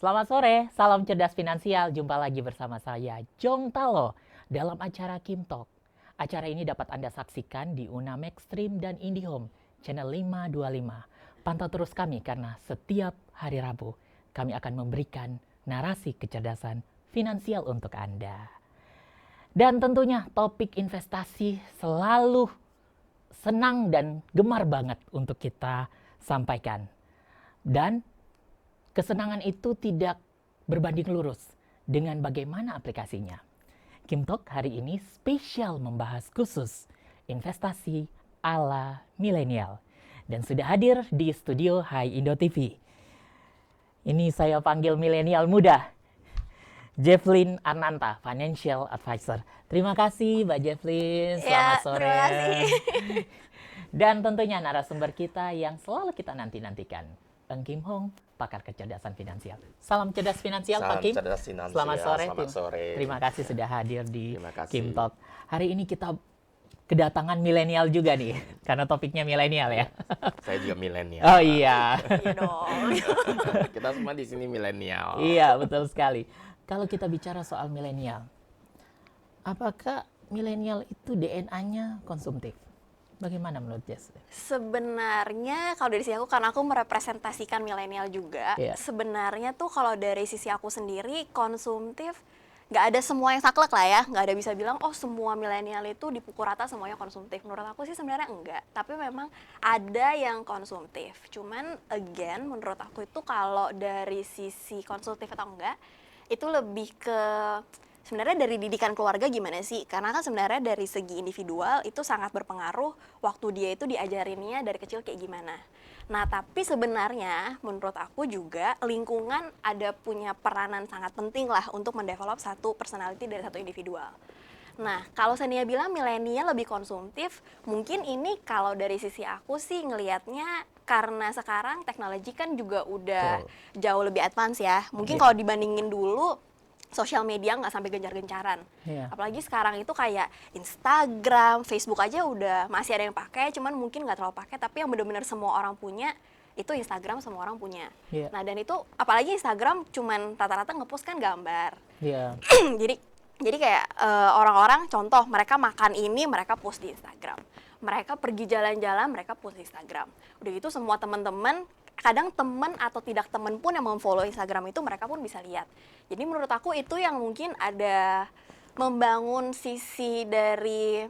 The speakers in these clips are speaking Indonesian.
Selamat sore, salam cerdas finansial. Jumpa lagi bersama saya, Jong Talo, dalam acara Kim Talk. Acara ini dapat Anda saksikan di Una Maxstream dan IndiHome, channel 525. Pantau terus kami karena setiap hari Rabu, kami akan memberikan narasi kecerdasan finansial untuk Anda. Dan tentunya topik investasi selalu senang dan gemar banget untuk kita sampaikan. Dan kesenangan itu tidak berbanding lurus dengan bagaimana aplikasinya. Kim Talk hari ini spesial membahas khusus investasi ala milenial. Dan sudah hadir di studio Hai Indo TV. Ini saya panggil milenial muda, Jefflyn Arnanta, Financial Advisor. Terima kasih Mbak Jefflyn, selamat sore. Terima kasih. Dan tentunya narasumber kita yang selalu kita nanti-nantikan, Eng Kim Hong, pakar kecerdasan finansial. Salam cerdas finansial Salam Pak Kim. cerdas finansial. Selamat sore. Selamat sore. Terima kasih sudah hadir di Terima kasih. Kim Talk. Hari ini kita kedatangan milenial juga nih, karena topiknya milenial ya. Saya juga milenial. Oh iya. Iya dong. Kita semua di sini milenial. Iya, betul sekali. Kalau kita bicara soal milenial, apakah milenial itu DNA-nya konsumtif? Bagaimana menurut Jess? Sebenarnya kalau dari sisi aku, karena aku merepresentasikan milenial juga, Iya. sebenarnya tuh kalau dari sisi aku sendiri konsumtif, nggak ada semua yang saklek lah ya, nggak ada bisa bilang oh semua milenial itu dipukul rata semuanya konsumtif. Menurut aku sih sebenarnya enggak, tapi memang ada yang konsumtif. Cuman again menurut aku itu kalau dari sisi konsumtif atau enggak, itu lebih ke sebenarnya dari didikan keluarga gimana sih? Karena kan sebenarnya dari segi individual itu sangat berpengaruh waktu dia itu diajarinnya dari kecil kayak gimana. Nah, tapi sebenarnya menurut aku juga lingkungan ada punya peranan sangat penting lah untuk mendevelop satu personality dari satu individual. Nah, kalau Sania bilang milenial lebih konsumtif, mungkin ini kalau dari sisi aku sih ngelihatnya karena sekarang teknologi kan juga udah jauh lebih advance ya. Mungkin kalau dibandingin dulu, sosial media nggak sampai gencar-gencaran. Iya. Apalagi sekarang itu kayak Instagram, Facebook aja udah masih ada yang pakai, cuman mungkin nggak terlalu pakai, tapi yang benar-benar semua orang punya, itu Instagram semua orang punya. Iya. Nah, dan itu apalagi Instagram cuman rata-rata ngepost kan gambar. Iya. Jadi kayak orang-orang contoh mereka makan ini mereka post di Instagram. Mereka pergi jalan-jalan mereka post di Instagram. Udah gitu semua teman-teman, kadang teman atau tidak teman pun yang memfollow Instagram itu mereka pun bisa lihat. Jadi menurut aku itu yang mungkin ada membangun sisi dari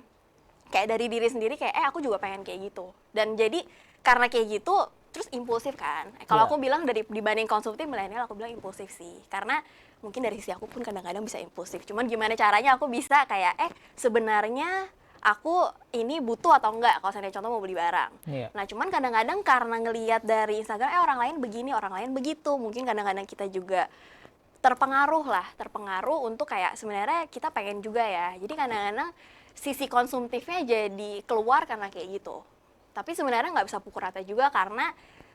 kayak dari diri sendiri kayak aku juga pengen kayak gitu. Dan jadi karena kayak gitu terus impulsif kan. Kalau Iya. aku bilang dari dibanding konsumtif milenial aku bilang impulsif sih. Karena mungkin dari sisi aku pun kadang-kadang bisa impulsif. Cuman gimana caranya aku bisa kayak sebenarnya aku ini butuh atau enggak kalau saya contoh mau beli barang. Iya. Nah, cuman kadang-kadang karena ngelihat dari Instagram orang lain begini, orang lain begitu. Mungkin kadang-kadang kita juga terpengaruh untuk kayak sebenarnya kita pengen juga ya. Jadi kadang-kadang sisi konsumtifnya jadi keluar karena kayak gitu. Tapi sebenarnya nggak bisa pukul rata juga karena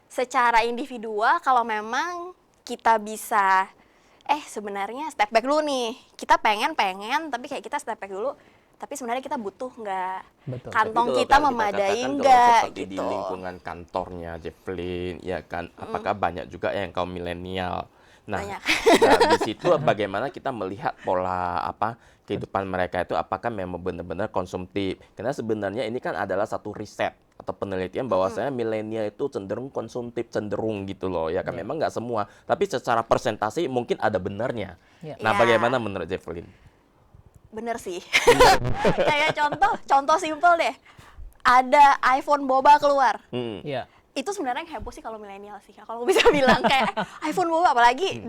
secara individual kalau memang kita bisa sebenarnya step back dulu nih. Kita pengen tapi kayak kita step back dulu. Tapi sebenarnya kita butuh nggak? Betul. Kantong Tapi kita kalau memadai katakan kalau nggak seperti di gitu. lingkungan kantornya Jefflyn, ya kan, apakah banyak juga yang kaum milenial? Nah, Banyak. di situ bagaimana kita melihat pola kehidupan mereka itu apakah memang benar-benar konsumtif? Karena sebenarnya ini kan adalah satu riset atau penelitian bahwasanya milenial itu cenderung konsumtif, cenderung gitu loh. Ya kan Iya. memang nggak semua, tapi secara persentase mungkin ada benarnya. Iya. Nah, Iya. bagaimana menurut Jefflyn? Bener sih. Kayak contoh simple deh. Ada iPhone boba keluar. Iya. Itu sebenarnya yang heboh sih kalau milenial sih. Kalau bisa bilang kayak iPhone boba, apalagi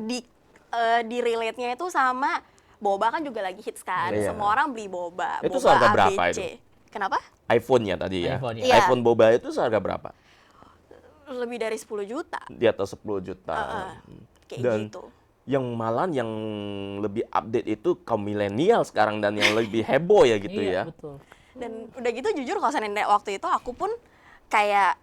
di relate-nya itu sama boba kan juga lagi hits kan. Iya. Semua orang beli boba. Itu Boba seharga berapa ABC. itu? Kenapa? iPhone-nya tadi ya. iPhone-nya. Iya. iPhone boba itu seharga berapa? Lebih dari 10 juta. Di atas 10 juta. Kayak Dan gitu. yang malah yang lebih update itu kaum milenial sekarang dan yang lebih heboh ya gitu Iya, ya. betul. Dan udah gitu jujur kalau seandainya waktu itu aku pun kayak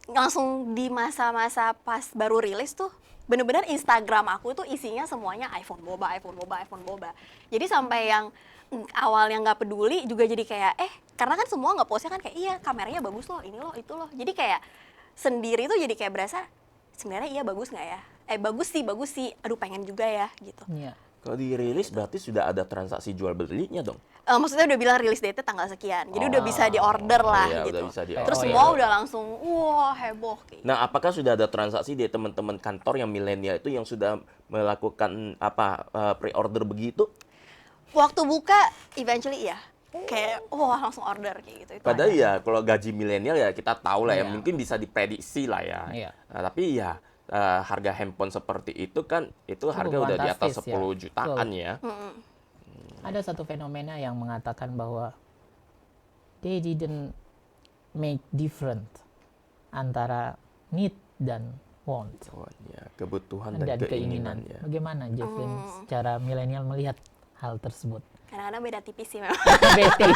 langsung di masa-masa pas baru rilis tuh bener-bener Instagram aku tuh isinya semuanya iPhone boba, iPhone boba, iPhone boba. Jadi sampai yang awalnya nggak peduli juga jadi kayak karena kan semua nggak postnya kan kayak iya kameranya bagus loh, ini loh, itu loh. Jadi kayak sendiri tuh jadi kayak berasa sebenarnya iya bagus nggak ya? Bagus sih, aduh pengen juga ya gitu. Iya. Kalau dirilis berarti sudah ada transaksi jual belinya dong. Maksudnya udah bilang rilis date tanggal sekian, jadi udah bisa di-order lah iya, gitu. udah bisa di-order. Terus Oh, semua iya. udah langsung, wah heboh kayak gitu. Nah, apakah sudah ada transaksi di teman-teman kantor yang milenial itu yang sudah melakukan pre-order begitu? Waktu buka, eventually iya. Kayak, wah langsung order kayak gitu. Itu Padahal ada. ya kalau gaji milenial ya kita tahu lah ya, Iya. mungkin bisa diprediksi lah ya. Iya. Nah, tapi ya harga handphone seperti itu kan itu harga udah di atas fantastis 10 ya. jutaan Betul. ya. Ada satu fenomena yang mengatakan bahwa they didn't make different antara need dan want Oh, ya, kebutuhan dan dan keinginan. keinginan ya. Bagaimana Jeffrey secara milenial melihat hal tersebut? Kadang-kadang beda tipis sih memang. Bete.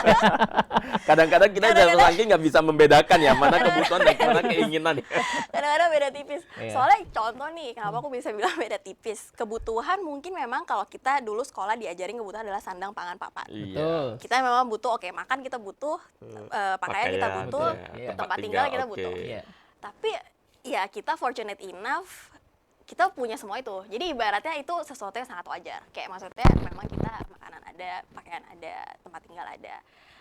Kadang-kadang kita jalan lagi nggak bisa membedakan ya mana kebutuhan dan mana keinginan ya. Kadang-kadang beda tipis. Iya. Soalnya contoh nih, kenapa aku bisa bilang beda tipis. Kebutuhan mungkin memang kalau kita dulu sekolah diajarin kebutuhan adalah sandang, pangan, papan. Betul. Kita memang butuh, oke makan kita butuh, pakaian kita butuh, Iya. tempat tinggal kita oke. butuh. Iya. Tapi ya kita fortunate enough kita punya semua itu. Jadi ibaratnya itu sesuatu yang sangat wajar. Kayak maksudnya memang kita makanan ada, pakaian ada, tempat tinggal ada.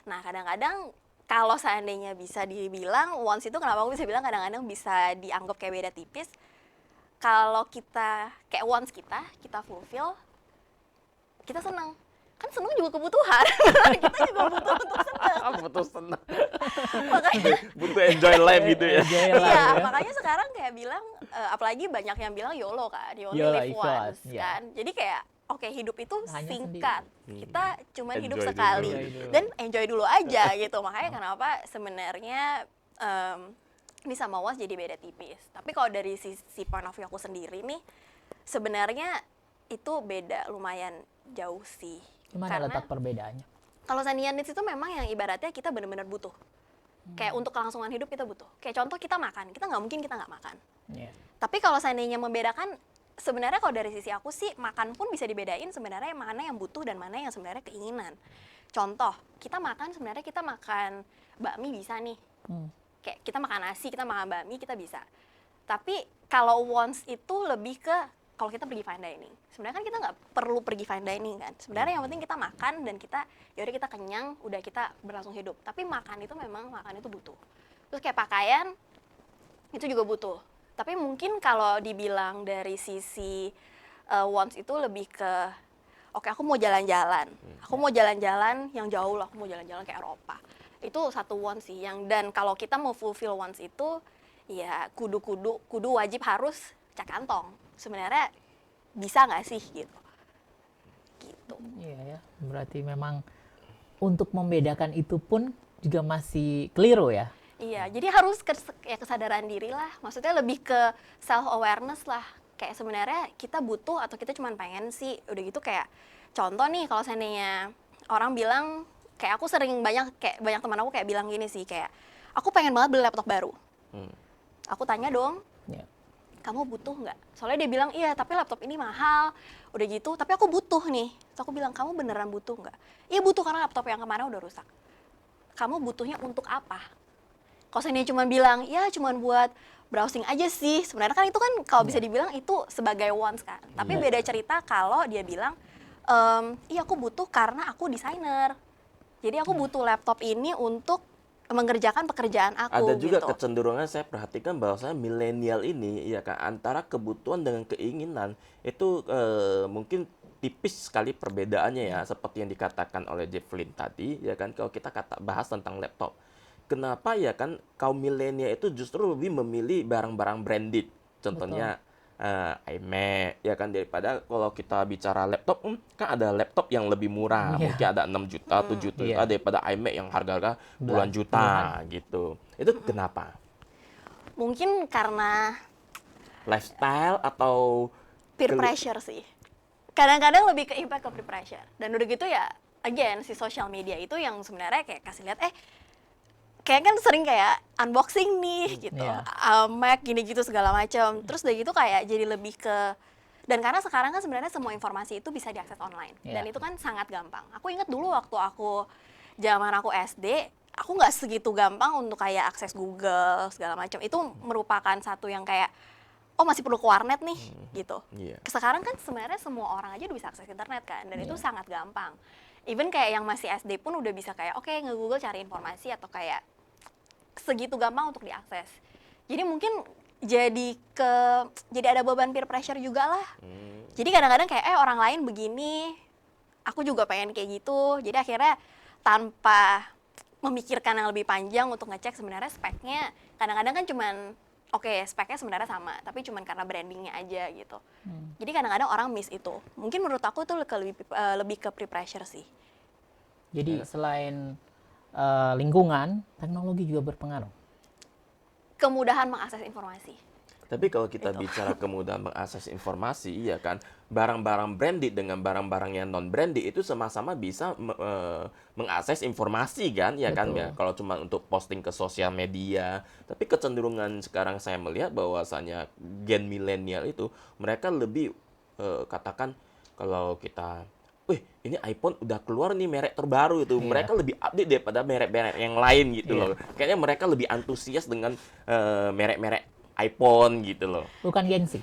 Nah kadang-kadang kalau seandainya bisa dibilang wants itu, kenapa aku bisa bilang kadang-kadang bisa dianggap kayak beda tipis. Kalau kita kayak wants kita fulfill, kita senang. Kan senang juga kebutuhan. Kita juga butuh untuk senang. Betul senang. Makanya Butuh enjoy life gitu ya. Enjoy life, iya, ya. makanya sekarang kayak bilang, apalagi banyak yang bilang YOLO kan, you only YOLO, live ikut, once iya. kan. Jadi kayak, oke hidup itu Hanya singkat, kita cuma hidup Enjoy sekali dulu. dan enjoy dulu aja gitu. Makanya kenapa sebenarnya ini sama was jadi beda tipis. Tapi kalau dari sisi point of view aku sendiri nih, sebenarnya itu beda lumayan jauh sih. Gimana letak perbedaannya? Kalau seandainya needs itu memang yang ibaratnya kita benar-benar butuh. Kayak untuk kelangsungan hidup kita butuh. Kayak contoh kita makan, kita nggak mungkin kita nggak makan. Iya. Tapi kalau seandainya membedakan, sebenarnya kalau dari sisi aku sih, makan pun bisa dibedain sebenarnya mana yang butuh dan mana yang sebenarnya keinginan. Contoh, kita makan sebenarnya kita makan bakmi bisa nih. Kayak kita makan nasi, kita makan bakmi, kita bisa. Tapi kalau wants itu lebih ke kalau kita pergi fine dining. Sebenarnya kan kita nggak perlu pergi fine dining kan. Sebenarnya yang penting kita makan dan kita, yaudah kita kenyang, udah kita berlangsung hidup. Tapi makan itu memang, makan itu butuh. Terus kayak pakaian, itu juga butuh. Tapi mungkin kalau dibilang dari sisi wants itu lebih ke, oke aku mau jalan-jalan. Aku mau jalan-jalan yang jauh lah, aku mau jalan-jalan ke Eropa. Itu satu wants sih. Dan kalau kita mau fulfill wants itu, ya kudu wajib harus cek kantong. Sebenarnya bisa nggak sih gitu. Iya ya, berarti memang untuk membedakan itu pun juga masih keliru ya. Iya, jadi harus kesadaran diri lah. Maksudnya lebih ke self awareness lah. Kayak sebenarnya kita butuh atau kita cuma pengen sih. Udah gitu kayak contoh nih, kalau seandainya orang bilang, kayak aku sering banyak teman aku kayak bilang gini sih, kayak aku pengen banget beli laptop baru. Aku tanya dong, Iya. kamu butuh nggak? Soalnya dia bilang, iya tapi laptop ini mahal, udah gitu, tapi aku butuh nih. Terus aku bilang, kamu beneran butuh nggak? Iya butuh, karena laptop yang kemarin udah rusak. Kamu butuhnya untuk apa? Kalau saya cuma bilang, ya cuma buat browsing aja sih, sebenarnya kan itu kan kalau bisa dibilang itu sebagai wants kan. Tapi beda cerita kalau dia bilang, iya aku butuh karena aku desainer. Jadi aku butuh laptop ini untuk mengerjakan pekerjaan aku. Ada juga gitu. kecenderungan saya perhatikan bahwasanya milenial ini ya kan antara kebutuhan dengan keinginan itu mungkin tipis sekali perbedaannya ya, seperti yang dikatakan oleh Jefflin tadi ya kan, kalau kita bahas tentang laptop. Kenapa ya kan kaum milenial itu justru lebih memilih barang-barang branded. Contohnya iMac ya kan, daripada kalau kita bicara laptop kan ada laptop yang lebih murah, Iya. mungkin ada 6 juta, 7 juta Iya. daripada iMac yang harga puluhan juta gitu. Itu kenapa? Mungkin karena Lifestyle atau peer pressure sih. Kadang-kadang lebih ke impact ke peer pressure. Dan udah gitu ya, again, si social media itu yang sebenarnya kayak kasih lihat, kayak kan sering kayak unboxing nih gitu, Iya. Mac gini gitu segala macam. Terus udah gitu kayak jadi lebih ke, dan karena sekarang kan sebenarnya semua informasi itu bisa diakses online. Iya. Dan itu kan sangat gampang. Aku ingat dulu waktu zaman aku SD, aku nggak segitu gampang untuk kayak akses Google segala macam. Itu merupakan satu yang kayak oh masih perlu ke warnet nih gitu. Iya. Sekarang kan sebenarnya semua orang aja udah bisa akses internet kan, dan itu Iya. sangat gampang. Even kayak yang masih SD pun udah bisa kayak oke nge-Google cari informasi atau kayak segitu gampang untuk diakses. Jadi mungkin jadi ada beban peer pressure juga lah. Jadi kadang-kadang kayak orang lain begini, aku juga pengen kayak gitu. Jadi akhirnya tanpa memikirkan yang lebih panjang untuk ngecek sebenarnya speknya, kadang-kadang kan cuman oke, speknya sebenarnya sama, tapi cuman karena brandingnya aja gitu. Jadi kadang-kadang orang miss itu. Mungkin menurut aku itu lebih ke peer pressure sih. Jadi selain lingkungan, teknologi juga berpengaruh. Kemudahan mengakses informasi. Tapi kalau kita bicara kemudahan mengakses informasi, iya kan, barang-barang branded dengan barang-barang yang non branded itu sama-sama bisa mengakses informasi kan, ya kan Betul. ya. Kalau cuma untuk posting ke sosial media, tapi kecenderungan sekarang saya melihat bahwasanya gen milenial itu mereka lebih katakan kalau kita, wih ini iPhone udah keluar nih merek terbaru itu, Iya. mereka lebih update daripada merek-merek yang lain gitu Iya. loh. Kayaknya mereka lebih antusias dengan merek-merek iPhone gitu loh. Bukan gengsi.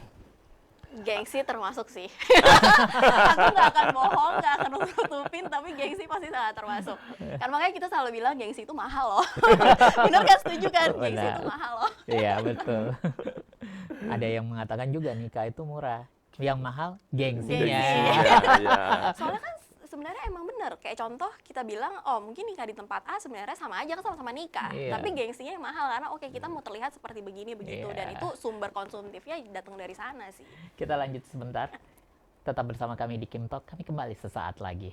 Gengsi termasuk sih. Aku nggak akan bohong, nggak akan nutupin, tapi gengsi pasti sangat termasuk. Kan makanya kita selalu bilang gengsi itu mahal loh. Bener kan, setuju kan? Gengsi itu Benar. mahal loh. Iya, betul. Ada yang mengatakan juga nikah itu murah. Yang mahal gengsinya. Gengsi. Iya, iya. Soalnya kan sebenarnya emang bener. Kayak contoh kita bilang, oh mungkin nikah di tempat A sebenarnya sama aja kan sama-sama nikah. Iya. Tapi gengsinya yang mahal karena oke kita mau terlihat seperti begini begitu. Iya. Dan itu sumber konsumtifnya datang dari sana sih. Kita lanjut sebentar. Tetap bersama kami di Kim Talk. Kami kembali sesaat lagi.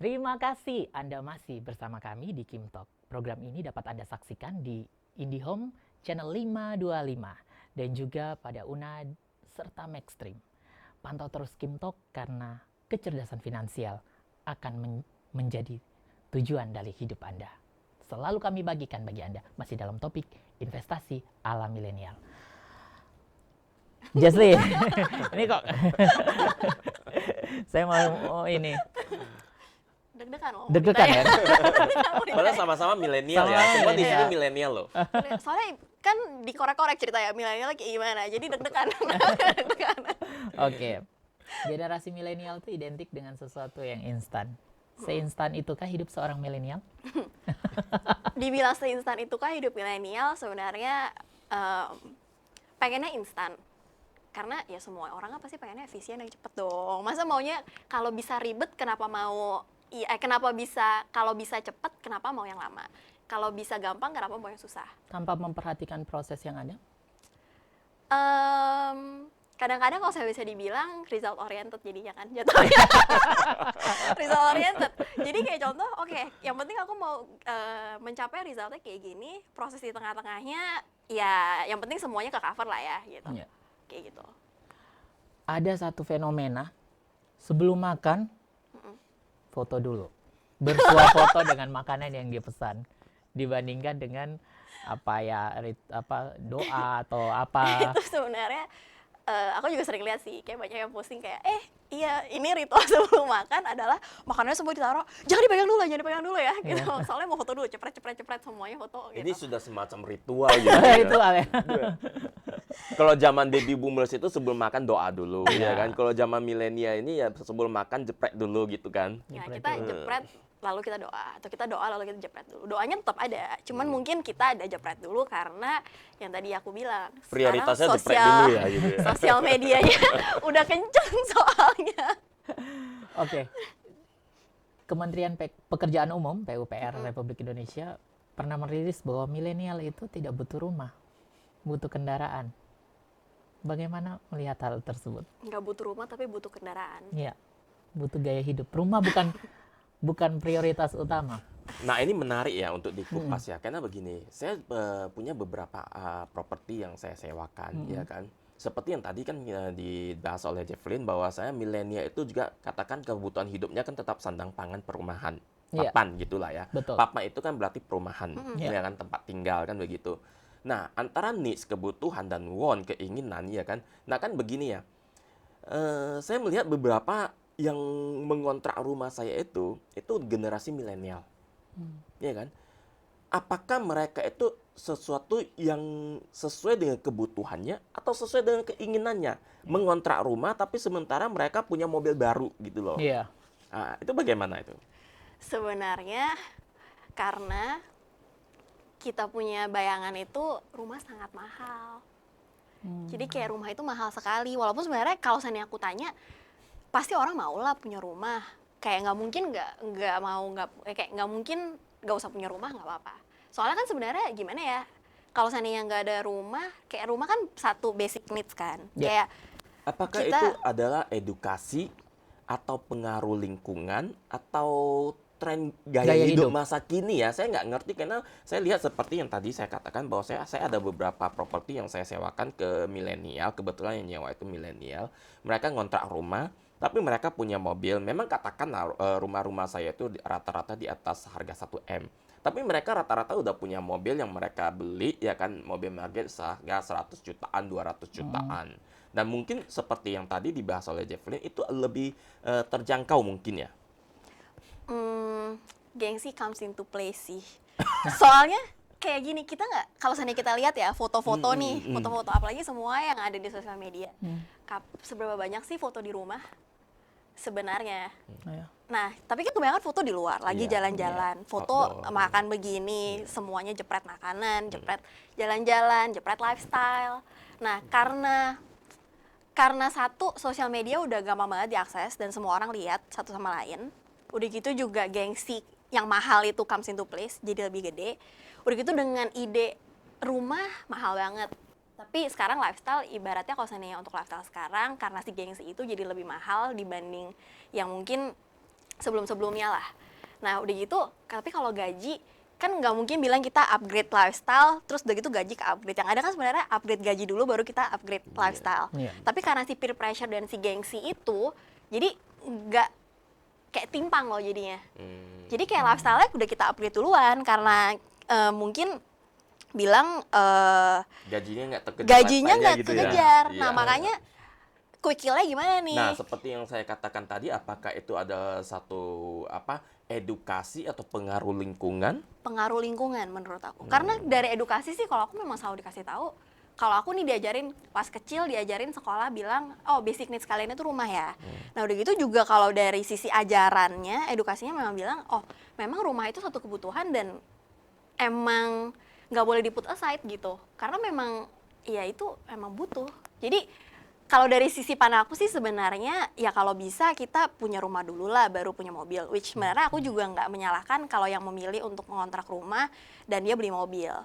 Terima kasih Anda masih bersama kami di Kim Talk. Program ini dapat Anda saksikan di IndiHome channel 525 dan juga pada UNAD serta Maxstream. Pantau terus Kim Talk karena kecerdasan finansial akan menjadi tujuan dari hidup Anda. Selalu kami bagikan bagi Anda masih dalam topik investasi ala milenial. Jasli, ini kok saya mau ini Deg-degan loh. deg-degan ya. Padahal sama-sama milenial ya. Sama-sama Semua di sini milenial. milenial loh. Soalnya kan dikorek-korek cerita ya milenial kayak gimana. Jadi deg-degan. Deg-degan. Oke. Generasi milenial itu identik dengan sesuatu yang instan. Seinstan itukah hidup seorang milenial? Dibilang seinstan itukah hidup milenial, sebenarnya pengennya instan. Karena ya semua orang kan pasti pengennya efisien dan cepet dong. Masa maunya kalau bisa ribet kenapa mau kalau bisa cepet kenapa mau yang lama? Kalau bisa gampang kenapa mau yang susah? Tanpa memperhatikan proses yang ada? Kadang-kadang kalau saya bisa dibilang result oriented jadinya kan jatuhnya. Result oriented. Jadi kayak contoh, oke, yang penting aku mau mencapai resultnya kayak gini, proses di tengah-tengahnya ya yang penting semuanya ke cover lah ya gitu. Ya. Kayak gitu. Ada satu fenomena, sebelum makan, foto dulu. Bersuah foto dengan makanan yang dia pesan. Dibandingkan dengan doa atau apa. Itu sebenarnya aku juga sering lihat sih, kayak banyak yang posting kayak iya ini ritual sebelum makan adalah makanannya semua ditaruh, jangan dipegang dulu ya gitu. Soalnya mau foto dulu, cepret semuanya foto gitu. Ini sudah semacam ritual gitu. Itu ya. Kalau zaman baby boomers itu sebelum makan doa dulu, ya kan. Kalau zaman milenial ini ya sebelum makan jepret dulu gitu kan. Ya, Jepret kita dulu. jepret lalu kita doa, atau kita doa lalu kita jepret dulu. Doanya tetap ada, cuman mungkin kita ada jepret dulu karena yang tadi aku bilang sekarang Prioritasnya jepret dulu ya gitu ya. sosial medianya udah kenceng soalnya. Oke. Kementerian Pekerjaan Umum (PUPR) Republik Indonesia pernah merilis bahwa milenial itu tidak butuh rumah, butuh kendaraan. Bagaimana melihat hal tersebut? Nggak butuh rumah tapi butuh kendaraan. Ya, butuh gaya hidup. Rumah bukan prioritas utama. Nah, ini menarik ya untuk dikupas ya, karena begini, saya punya beberapa properti yang saya sewakan, ya kan. Seperti yang tadi kan dibahas oleh Jeffrey bahwa saya milenial itu juga katakan kebutuhan hidupnya kan tetap sandang pangan perumahan. Iya, Papan gitulah ya. betul. Papan itu kan berarti perumahan, Iya. ya kan tempat tinggal kan begitu. Nah, antara needs kebutuhan dan want keinginan ya kan. Nah, kan begini ya. Saya melihat beberapa yang mengontrak rumah saya itu generasi milenial. Ya kan? Apakah mereka itu sesuatu yang sesuai dengan kebutuhannya atau sesuai dengan keinginannya? Mengontrak rumah tapi sementara mereka punya mobil baru gitu loh. Iya. Nah, itu bagaimana itu? Sebenarnya karena kita punya bayangan itu rumah sangat mahal. Jadi kayak rumah itu mahal sekali. Walaupun sebenarnya kalau seandainya aku tanya, pasti orang mau lah punya rumah. Kayak nggak mungkin nggak mungkin nggak usah punya rumah nggak apa-apa. Soalnya kan sebenarnya gimana ya? Kalau seandainya nggak ada rumah, kayak rumah kan satu basic needs kan. Ya. Kayak Apakah kita itu adalah edukasi atau pengaruh lingkungan atau tren gaya Gaya hidup hidup. masa kini ya? Saya nggak ngerti karena saya lihat seperti yang tadi saya katakan bahwa saya ada beberapa properti yang saya sewakan ke milenial, kebetulan yang nyewa itu milenial. Mereka ngontrak rumah, tapi mereka punya mobil. Memang katakan rumah-rumah saya itu rata-rata di atas harga 1 M. Tapi mereka rata-rata udah punya mobil yang mereka beli ya kan, mobil market seharga 100 jutaan, 200 jutaan. Dan mungkin seperti yang tadi dibahas oleh Jeffrey itu lebih terjangkau mungkin ya. Gengsi comes into play sih. Soalnya kayak gini, kita nggak, kalau seandainya kita lihat ya foto-foto nih, foto-foto apalagi semua yang ada di sosial media. Seberapa banyak sih foto di rumah sebenarnya? Iya. Nah, tapi kan kebanyakan foto di luar, lagi Iya, jalan-jalan, foto outdoor. makan begini, semuanya jepret makanan, jepret jalan-jalan, jepret lifestyle. Nah, karena satu, sosial media udah gampang banget diakses dan semua orang lihat satu sama lain. Udah gitu juga gengsi yang mahal itu comes into place, jadi lebih gede. Udah gitu dengan ide rumah mahal banget. Tapi sekarang lifestyle, ibaratnya kalau seandainya untuk lifestyle sekarang, karena si gengsi itu jadi lebih mahal dibanding yang mungkin sebelum-sebelumnya lah. Nah udah gitu, tapi kalau gaji, kan nggak mungkin bilang kita upgrade lifestyle, terus udah gitu gaji ke upgrade. Yang ada kan sebenarnya upgrade gaji dulu, baru kita upgrade lifestyle. Iya. Tapi karena si peer pressure dan si gengsi itu, jadi nggak kayak timpang loh jadinya. Jadi kayak lifestyle-nya udah kita upgrade duluan, karena mungkin bilang Gajinya nggak terkejar. gajinya lifestyle-nya nggak gitu ya. kekejar. Iya. Nah makanya quick kill-nya gimana nih? Nah, seperti yang saya katakan tadi, apakah itu ada satu edukasi atau pengaruh lingkungan? Pengaruh lingkungan menurut aku. Karena dari edukasi sih kalau aku memang selalu dikasih tahu, kalau aku nih diajarin pas kecil, diajarin sekolah bilang, oh basic needs kalian itu rumah ya. Nah udah gitu juga kalau dari sisi ajarannya, edukasinya memang bilang, oh memang rumah itu satu kebutuhan dan emang nggak boleh di put aside gitu. Karena memang ya itu emang butuh. Jadi kalau dari sisi pandang aku sih sebenarnya ya kalau bisa kita punya rumah dulu lah baru punya mobil. Which sebenarnya aku juga nggak menyalahkan kalau yang memilih untuk mengontrak rumah dan dia beli mobil.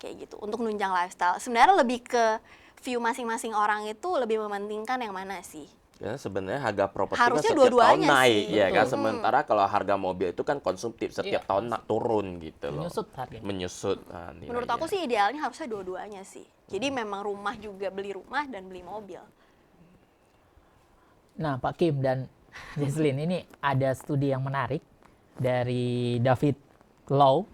Kayak gitu, untuk nunjang lifestyle. Sebenarnya lebih ke view masing-masing orang itu lebih mementingkan yang mana sih? Ya, sebenarnya harga properti kan Harusnya setiap tahun dua-duanya naik sih, ya kan. betul. Sementara kalau harga mobil itu kan konsumtif, setiap Iya. tahun turun gitu loh. Menyusut harganya. Menyusut. Menurut nilainya. aku sih idealnya harusnya dua-duanya sih. Jadi memang rumah juga beli rumah dan beli mobil. Nah, Pak Kim dan Jesslyn, ini ada studi yang menarik dari David Lau.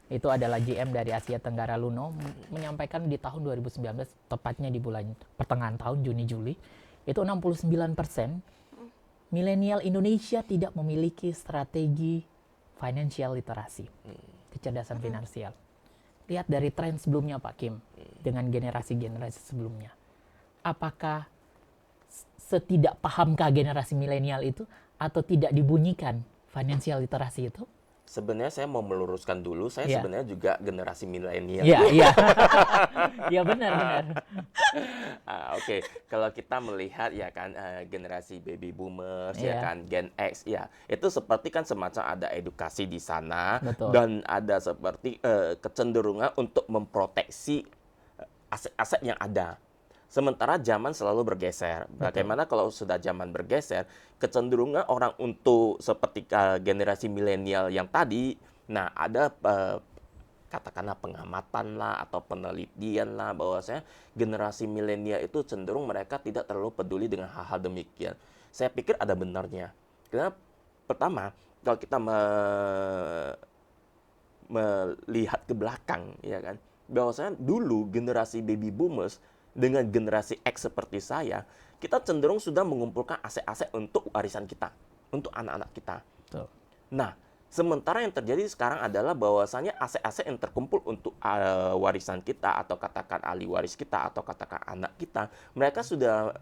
Itu adalah GM dari Asia Tenggara Luno, menyampaikan di tahun 2019, tepatnya di bulan pertengahan tahun Juni-Juli, itu 69% milenial Indonesia tidak memiliki strategi financial literacy, kecerdasan finansial. Lihat dari tren sebelumnya Pak Kim, dengan generasi-generasi sebelumnya. Apakah setidak pahamkah generasi milenial itu atau tidak dibunyikan financial literacy itu? Sebenarnya saya mau meluruskan dulu, saya Iya. sebenarnya juga generasi milenial. Iya, iya. Iya benar. Oke. Kalau kita melihat ya kan generasi baby boomers ya Iya. kan Gen X ya, itu seperti kan semacam ada edukasi di sana. Betul. Dan ada seperti kecenderungan untuk memproteksi aset-aset yang ada. Sementara zaman selalu bergeser. Bagaimana kalau sudah zaman bergeser, kecenderungan orang untuk seperti generasi milenial yang tadi Nah, ada katakanlah pengamatan lah atau penelitian lah bahwasanya generasi milenial itu cenderung mereka tidak terlalu peduli dengan hal-hal demikian. Saya pikir ada benarnya. Karena pertama, kalau kita melihat ke belakang, ya kan, bahwasanya dulu generasi baby boomers dengan generasi X seperti saya, kita cenderung sudah mengumpulkan aset-aset untuk warisan kita, untuk anak-anak kita. Betul. Nah, sementara yang terjadi sekarang adalah bahwasannya aset-aset yang terkumpul untuk warisan kita atau katakan ahli waris kita atau katakan anak kita, mereka sudah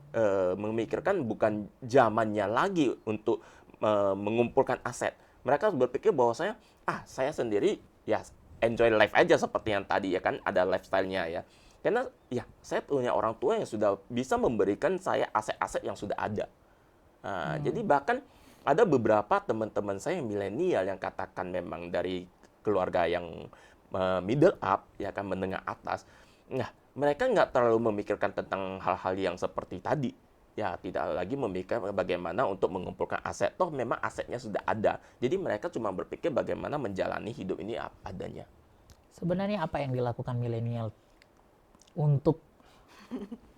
memikirkan bukan zamannya lagi untuk mengumpulkan aset. Mereka berpikir bahwasanya saya sendiri ya enjoy life aja seperti yang tadi ya kan ada lifestyle-nya ya. Karena ya saya punya orang tua yang sudah bisa memberikan saya aset-aset yang sudah ada. Jadi bahkan ada beberapa teman-teman saya yang milenial yang katakan memang dari keluarga yang middle up, ya kan menengah atas. Nah, mereka nggak terlalu memikirkan tentang hal-hal yang seperti tadi. Ya, tidak lagi memikirkan bagaimana untuk mengumpulkan aset. Toh memang asetnya sudah ada. Jadi mereka cuma berpikir bagaimana menjalani hidup ini adanya. Sebenarnya apa yang dilakukan milenial untuk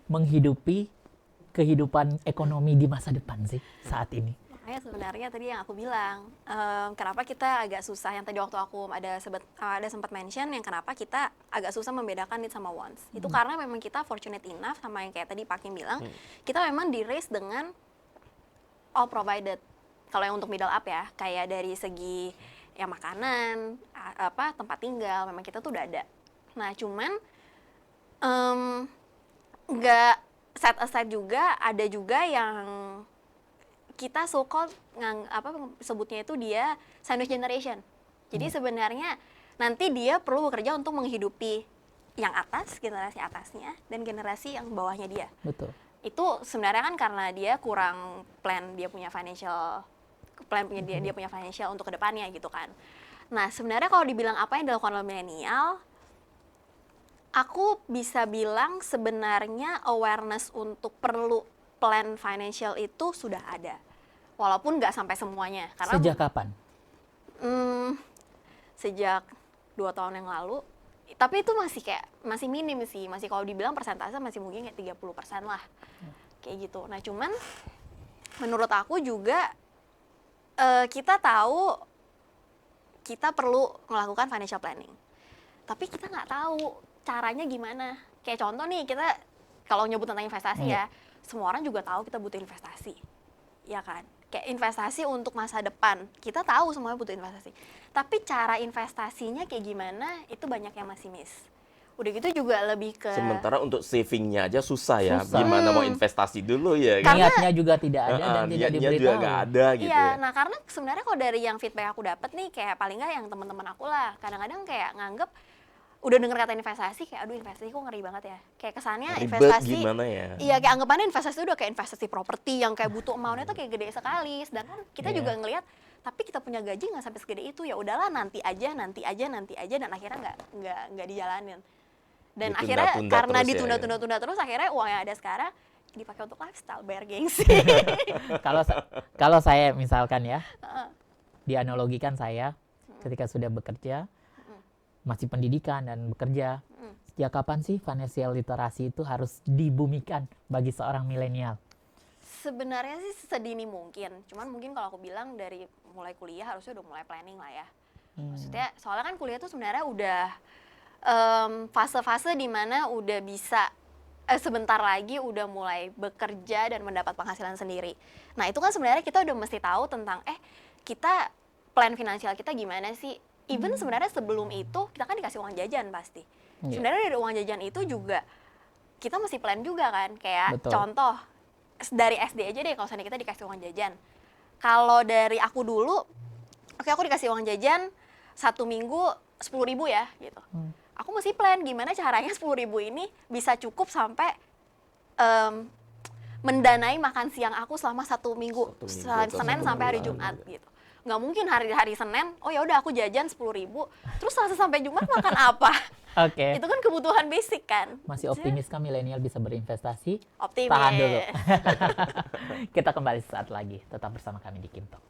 menghidupi kehidupan ekonomi di masa depan sih saat ini? Makanya sebenarnya tadi yang aku bilang, kenapa kita agak susah, yang tadi waktu aku ada sempat mention yang kenapa kita agak susah membedakan need sama wants. Itu karena memang kita fortunate enough sama yang kayak tadi Pak Kim bilang, kita memang di raise dengan all provided. Kalau yang untuk middle up ya, kayak dari segi ya makanan, tempat tinggal, memang kita tuh udah ada. Nah, cuman nggak set aside juga, ada juga yang kita so-called sebutnya itu dia sandwich generation. Jadi sebenarnya nanti dia perlu bekerja untuk menghidupi yang atas, generasi atasnya, dan generasi yang bawahnya dia. Betul. Itu sebenarnya kan karena dia kurang plan, dia punya financial plan, dia punya financial untuk kedepannya gitu kan. Nah sebenarnya kalau dibilang apa yang dilakukan oleh milenial, aku bisa bilang sebenarnya awareness untuk perlu plan financial itu sudah ada, walaupun nggak sampai semuanya. Karena sejak kapan? Sejak 2 tahun yang lalu. Tapi itu masih minim sih, masih kalau dibilang persentase masih mungkin kayak 30% lah, kayak gitu. Nah cuman menurut aku juga kita tahu kita perlu melakukan financial planning, tapi kita nggak tahu caranya gimana. Kayak contoh nih, kita kalau nyebut tentang investasi ya, semua orang juga tahu kita butuh investasi, ya kan? Kayak investasi untuk masa depan, kita tahu semuanya butuh investasi. Tapi cara investasinya kayak gimana, itu banyak yang masih miss. Udah gitu juga lebih ke... Sementara untuk savingnya aja susah ya. Susah. Gimana mau investasi dulu ya? Karena- Niatnya juga tidak ada dan tidak niatnya juga diberitahu. nggak ada gitu Iya, ya. nah karena sebenarnya kalau dari yang feedback aku dapat nih, kayak paling nggak yang teman-teman aku lah, kadang-kadang kayak nganggep udah denger kata investasi kayak aduh investasi kok ngeri banget ya. Kayak kesannya Ribet investasi gimana ya? Iya, kayak anggapannya investasi itu udah kayak investasi properti yang kayak butuh amount-nya tuh kayak gede sekali. Sedangkan kita Iya. juga ngelihat tapi kita punya gaji nggak sampai segede itu, ya udahlah nanti aja dan akhirnya nggak dijalanin. Dan akhirnya Ditunda-tunda karena terus ya, ditunda-tunda terus akhirnya uang yang ada sekarang dipakai untuk lifestyle, bayar gengsi. Kalau saya misalkan ya, dianalogikan saya ketika sudah bekerja, masih pendidikan dan bekerja, sejak kapan sih financial literasi itu harus dibumikan bagi seorang milenial? Sebenarnya sih sedini mungkin, cuman mungkin kalau aku bilang dari mulai kuliah harusnya udah mulai planning lah ya. Maksudnya soalnya kan kuliah tuh sebenarnya udah fase-fase di mana udah bisa sebentar lagi udah mulai bekerja dan mendapat penghasilan sendiri. Nah itu kan sebenarnya kita udah mesti tahu tentang kita plan finansial kita gimana sih. Even sebenarnya sebelum itu kita kan dikasih uang jajan pasti. Iya. Sebenarnya dari uang jajan itu juga kita mesti plan juga kan. Kayak Betul. contoh dari SD aja deh, kalau misalnya kita dikasih uang jajan. Kalau dari aku dulu, oke aku dikasih uang jajan 1 minggu 10.000 ya gitu. Aku mesti plan gimana caranya 10.000 ini bisa cukup sampai mendanai makan siang aku selama 1 minggu, atau Senin 1 sampai hari bulan Jumat gitu. gitu. Nggak mungkin hari Senin, oh ya udah aku jajan 10.000, terus Selasa sampai Jumat makan apa? Oke. Itu kan kebutuhan basic kan. Masih optimis kan milenial bisa berinvestasi? Optimis. Tahan dulu. Kita kembali sesaat lagi. Tetap bersama kami di Kim Talk.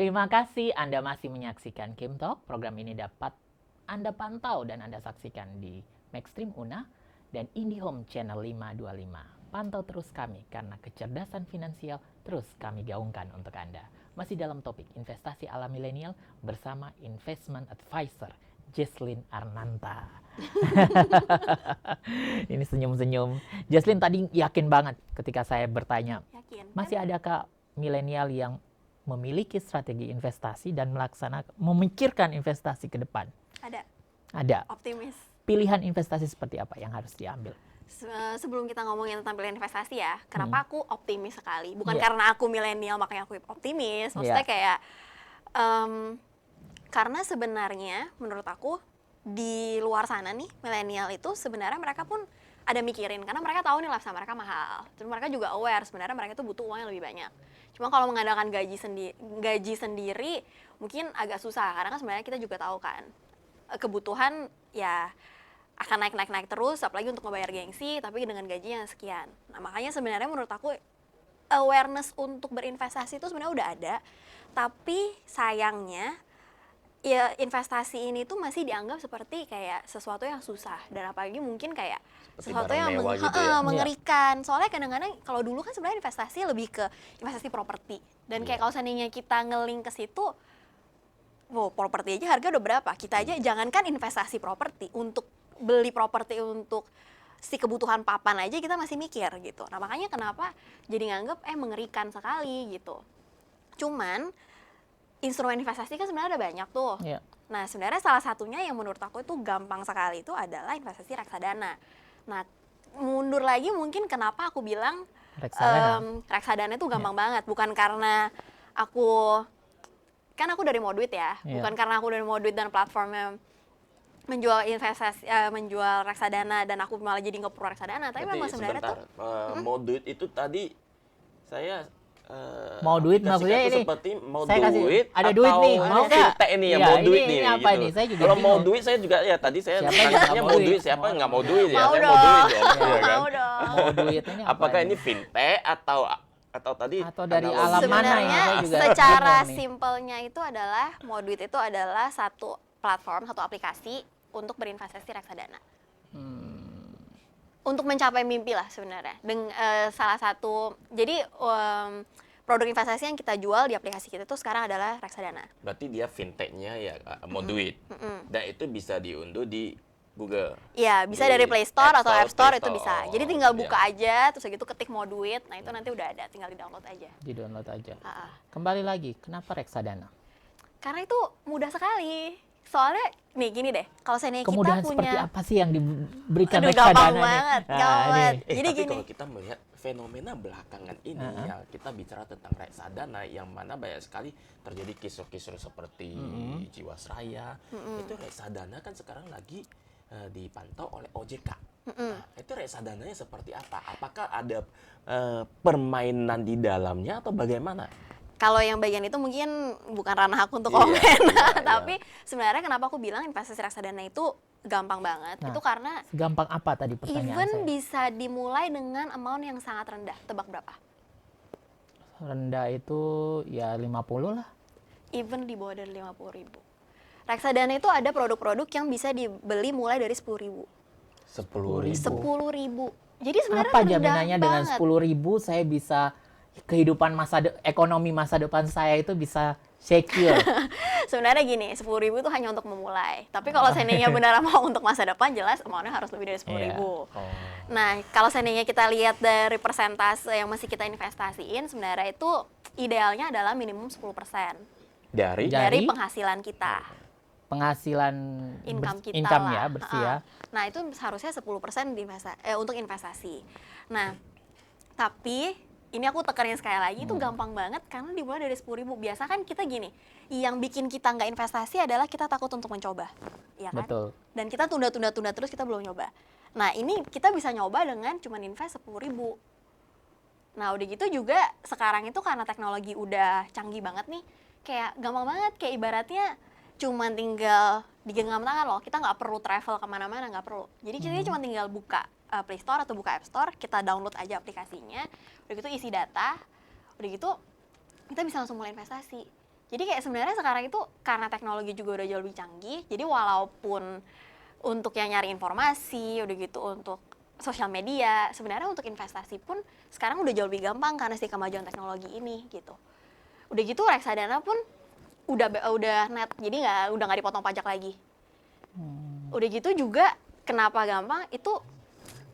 Terima kasih Anda masih menyaksikan Kim Talk. Program ini dapat Anda pantau dan Anda saksikan di Maxstream Una dan IndiHome Channel 525. Pantau terus kami karena kecerdasan finansial terus kami gaungkan untuk Anda. Masih dalam topik investasi ala milenial bersama Investment Advisor Jesslyn Arnanta. Ini senyum-senyum. Jesslyn tadi yakin banget ketika saya bertanya, Yakin. masih adakah milenial yang memiliki strategi investasi dan memikirkan investasi ke depan? Ada. Ada. Optimis. Pilihan investasi seperti apa yang harus diambil? Sebelum kita ngomongin tentang pilihan investasi ya, kenapa aku optimis sekali? Bukan Iya. karena aku milenial makanya aku optimis. Maksudnya kayak karena sebenarnya menurut aku di luar sana nih milenial itu sebenarnya mereka pun ada mikirin karena mereka tahu nih lifestyle mereka mahal. Terus mereka juga aware sebenarnya mereka tuh butuh uang yang lebih banyak. Cuma kalau mengandalkan gaji sendiri mungkin agak susah karena kan sebenarnya kita juga tahu kan kebutuhan ya akan naik terus, apalagi untuk membayar gengsi, tapi dengan gaji yang sekian. Nah, makanya sebenarnya menurut aku awareness untuk berinvestasi itu sebenarnya udah ada, tapi sayangnya ya investasi ini tuh masih dianggap seperti kayak sesuatu yang susah dan apalagi mungkin kayak Seperti sesuatu barang yang mewah gitu ya. mengerikan. Soalnya kadang-kadang kalau dulu kan sebenarnya investasi lebih ke investasi properti dan kayak Iya. kalau seandainya kita ngelink ke situ, wow, properti aja harga udah berapa? Kita aja jangankan investasi properti, untuk beli properti untuk si kebutuhan papan aja kita masih mikir gitu. Nah makanya kenapa jadi nganggep mengerikan sekali gitu. Cuman instrumen investasi kan sebenarnya ada banyak tuh. Ya. Nah sebenarnya salah satunya yang menurut aku itu gampang sekali itu adalah investasi reksadana. Nah mundur lagi mungkin kenapa aku bilang reksadana itu gampang banget. Bukan karena aku dari Moduit ya, bukan karena aku dari Moduit dan platformnya menjual investasi, menjual reksadana dan aku malah jadi nggak perlu reksadana, tapi memang sebenarnya tuh Moduit itu tadi saya Mau duit aplikasikan maksudnya tuh ini, seperti mau saya kasih, duit ada duit nih, atau mau nggak? fintech ini ya, Iya, mau ini- duit ini nih apa gitu. nih? Saya juga Kalau mau bingung. duit saya juga ya tadi saya Siapa yang nanya nggak mau mau duit, duit? siapa yang nggak mau duit ya? Mau Saya dong. mau duit dong. Iya kan? mau dong. Mau duit ini apa? Apakah ini fintech atau tadi Atau dari analogi? alam mana ya? Sebenarnya Saya juga secara bingung nih. simpelnya itu adalah Moduit itu adalah satu platform, satu aplikasi untuk berinvestasi reksadana. Untuk mencapai mimpi lah sebenarnya. Salah satu, jadi produk investasi yang kita jual di aplikasi kita itu sekarang adalah reksadana. Berarti dia fintechnya ya mau duit. Dan itu bisa diunduh di Google. Iya, bisa Di dari Play Store atau App Store itu Play bisa. Store. Jadi tinggal buka Iya. aja, terus gitu ketik mau duit, nah itu nanti udah ada, tinggal di-download aja. Di-download aja. Ah. Kembali lagi, kenapa reksadana? Karena itu mudah sekali. Soalnya, nih gini deh, kalau seandainya kita Kemudahan punya... seperti apa sih yang diberikan Aduh, reksadana gampang nih? banget, Nah, gampang ini. banget. Jadi Tapi gini. kalau kita melihat fenomena belakangan ini ya, kita bicara tentang reksadana yang mana banyak sekali terjadi kisruh-kisruh seperti Jiwasraya. Itu reksadana kan sekarang lagi dipantau oleh OJK. Nah, itu reksadananya seperti apa? Apakah ada permainan di dalamnya atau bagaimana? Kalau yang bagian itu mungkin bukan ranah aku untuk Iya, komen, iya. tapi sebenarnya kenapa aku bilang investasi reksadana itu gampang banget, Nah, itu karena Gampang apa tadi pertanyaan even saya? bisa dimulai dengan amount yang sangat rendah. Tebak berapa? Rendah itu ya 50 lah. Even di bawah dari 50.000. Reksadana itu ada produk-produk yang bisa dibeli mulai dari 10.000. 10.000. 10.000. Jadi sebenarnya Apa rendah jaminannya dengan banget. 10.000 saya bisa kehidupan ekonomi masa depan saya itu bisa secure. Sebenarnya gini, 10.000 itu hanya untuk memulai. Tapi kalau seandainya benar mau untuk masa depan, jelas amount-nya harus lebih dari 10.000. Iya. Oh. Nah, kalau seandainya kita lihat dari persentase yang masih kita investasiin, sebenarnya itu idealnya adalah minimum 10% Dari dari penghasilan kita, Penghasilan income kita income lah. ya, bersih ya. Nah, itu seharusnya 10% untuk investasi. Nah, tapi ini aku tekanin sekali lagi, itu gampang banget karena dimulai dari 10.000. Biasa kan kita gini, yang bikin kita nggak investasi adalah kita takut untuk mencoba, ya kan? Betul. Dan kita tunda terus, kita belum nyoba. Nah, ini kita bisa nyoba dengan cuma invest 10.000. Nah, udah gitu juga sekarang itu karena teknologi udah canggih banget nih, kayak gampang banget, kayak ibaratnya cuma tinggal digenggam tangan loh, kita nggak perlu travel kemana-mana, nggak perlu. Jadi kita cuma tinggal buka Play Store atau buka App Store, kita download aja aplikasinya, udah gitu isi data, udah gitu kita bisa langsung mulai investasi. Jadi kayak sebenarnya sekarang itu karena teknologi juga udah jauh lebih canggih, jadi walaupun untuk yang nyari informasi, udah gitu untuk sosial media, sebenarnya untuk investasi pun sekarang udah jauh lebih gampang karena si kemajuan teknologi ini gitu. Udah gitu reksadana pun udah net, jadi udah nggak dipotong pajak lagi. Udah gitu juga kenapa gampang itu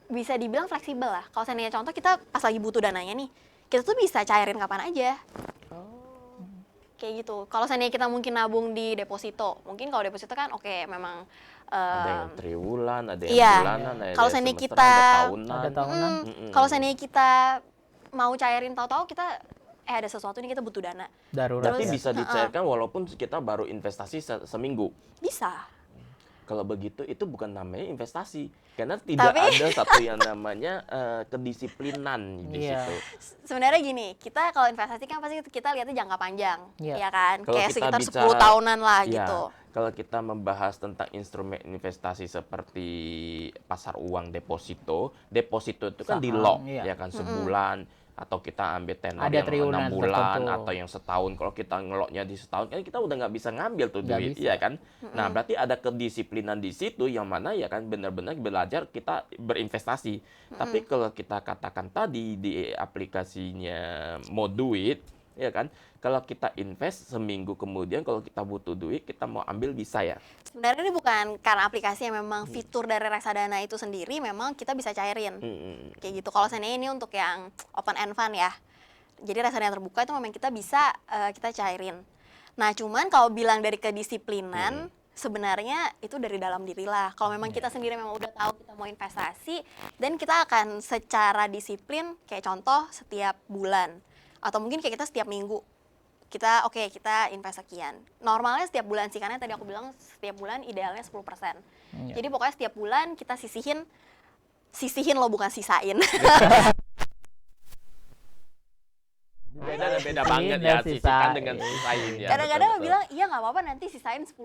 bisa dibilang fleksibel lah. Kalau seandainya contoh kita pas lagi butuh dananya nih, kita tuh bisa cairin kapan aja. Kayak gitu. Kalau seandainya kita mungkin nabung di deposito, mungkin kalau deposito kan oke, memang Ada yang triwulan, ada yang iya. bulanan, ada Kalau yang seandainya semesteran, kita ada tahunan. Ada tahunan. kalau seandainya kita mau cairin tahu-tahu kita ada sesuatu nih kita butuh dana. Darurat Tapi ya. bisa dicairkan walaupun kita baru investasi seminggu. Bisa. Kalau begitu itu bukan namanya investasi, karena tidak Tapi- ada satu yang namanya kedisiplinan di Iya. situ. Sebenarnya gini, kita kalau investasi kan pasti kita lihatnya jangka panjang, Iya. ya kan? Kalau Kayak kita sekitar bicara- 10 tahunan lah Ya, gitu. kalau kita membahas tentang instrumen investasi seperti pasar uang deposito, deposito itu kan di Saham, lock, iya. ya kan sebulan, atau kita ambil tenor Ada yang triwulan 6 bulan tertentu. atau yang setahun. Kalau kita ngeloknya di setahun kan kita udah nggak bisa ngambil tuh Nggak duit, bisa. iya kan? Nah, berarti ada kedisiplinan di situ yang mana ya kan benar-benar belajar kita berinvestasi. Tapi kalau kita katakan tadi di aplikasinya mau duit, ya kan? Kalau kita invest seminggu kemudian kalau kita butuh duit, kita mau ambil bisa ya. Sebenarnya ini bukan karena aplikasi yang memang fitur dari reksadana itu sendiri, memang kita bisa cairin. Kayak gitu. Kalau seandainya ini untuk yang open end fund ya. Jadi reksadana terbuka itu memang kita bisa kita cairin. Nah, cuman kalau bilang dari kedisiplinan, sebenarnya itu dari dalam diri lah. Kalau memang kita sendiri memang udah tahu kita mau investasi, dan kita akan secara disiplin, kayak contoh setiap bulan. Atau mungkin kayak kita setiap minggu. Kita invest sekian. Normalnya setiap bulan sih, karena tadi aku bilang setiap bulan idealnya 10%. Iya. Jadi pokoknya setiap bulan kita sisihin loh, bukan sisain. Beda banget ya, Sisain. sisihkan dengan sisain ya. Kadang-kadang aku betul-betul. bilang, iya nggak apa-apa nanti sisain 10%.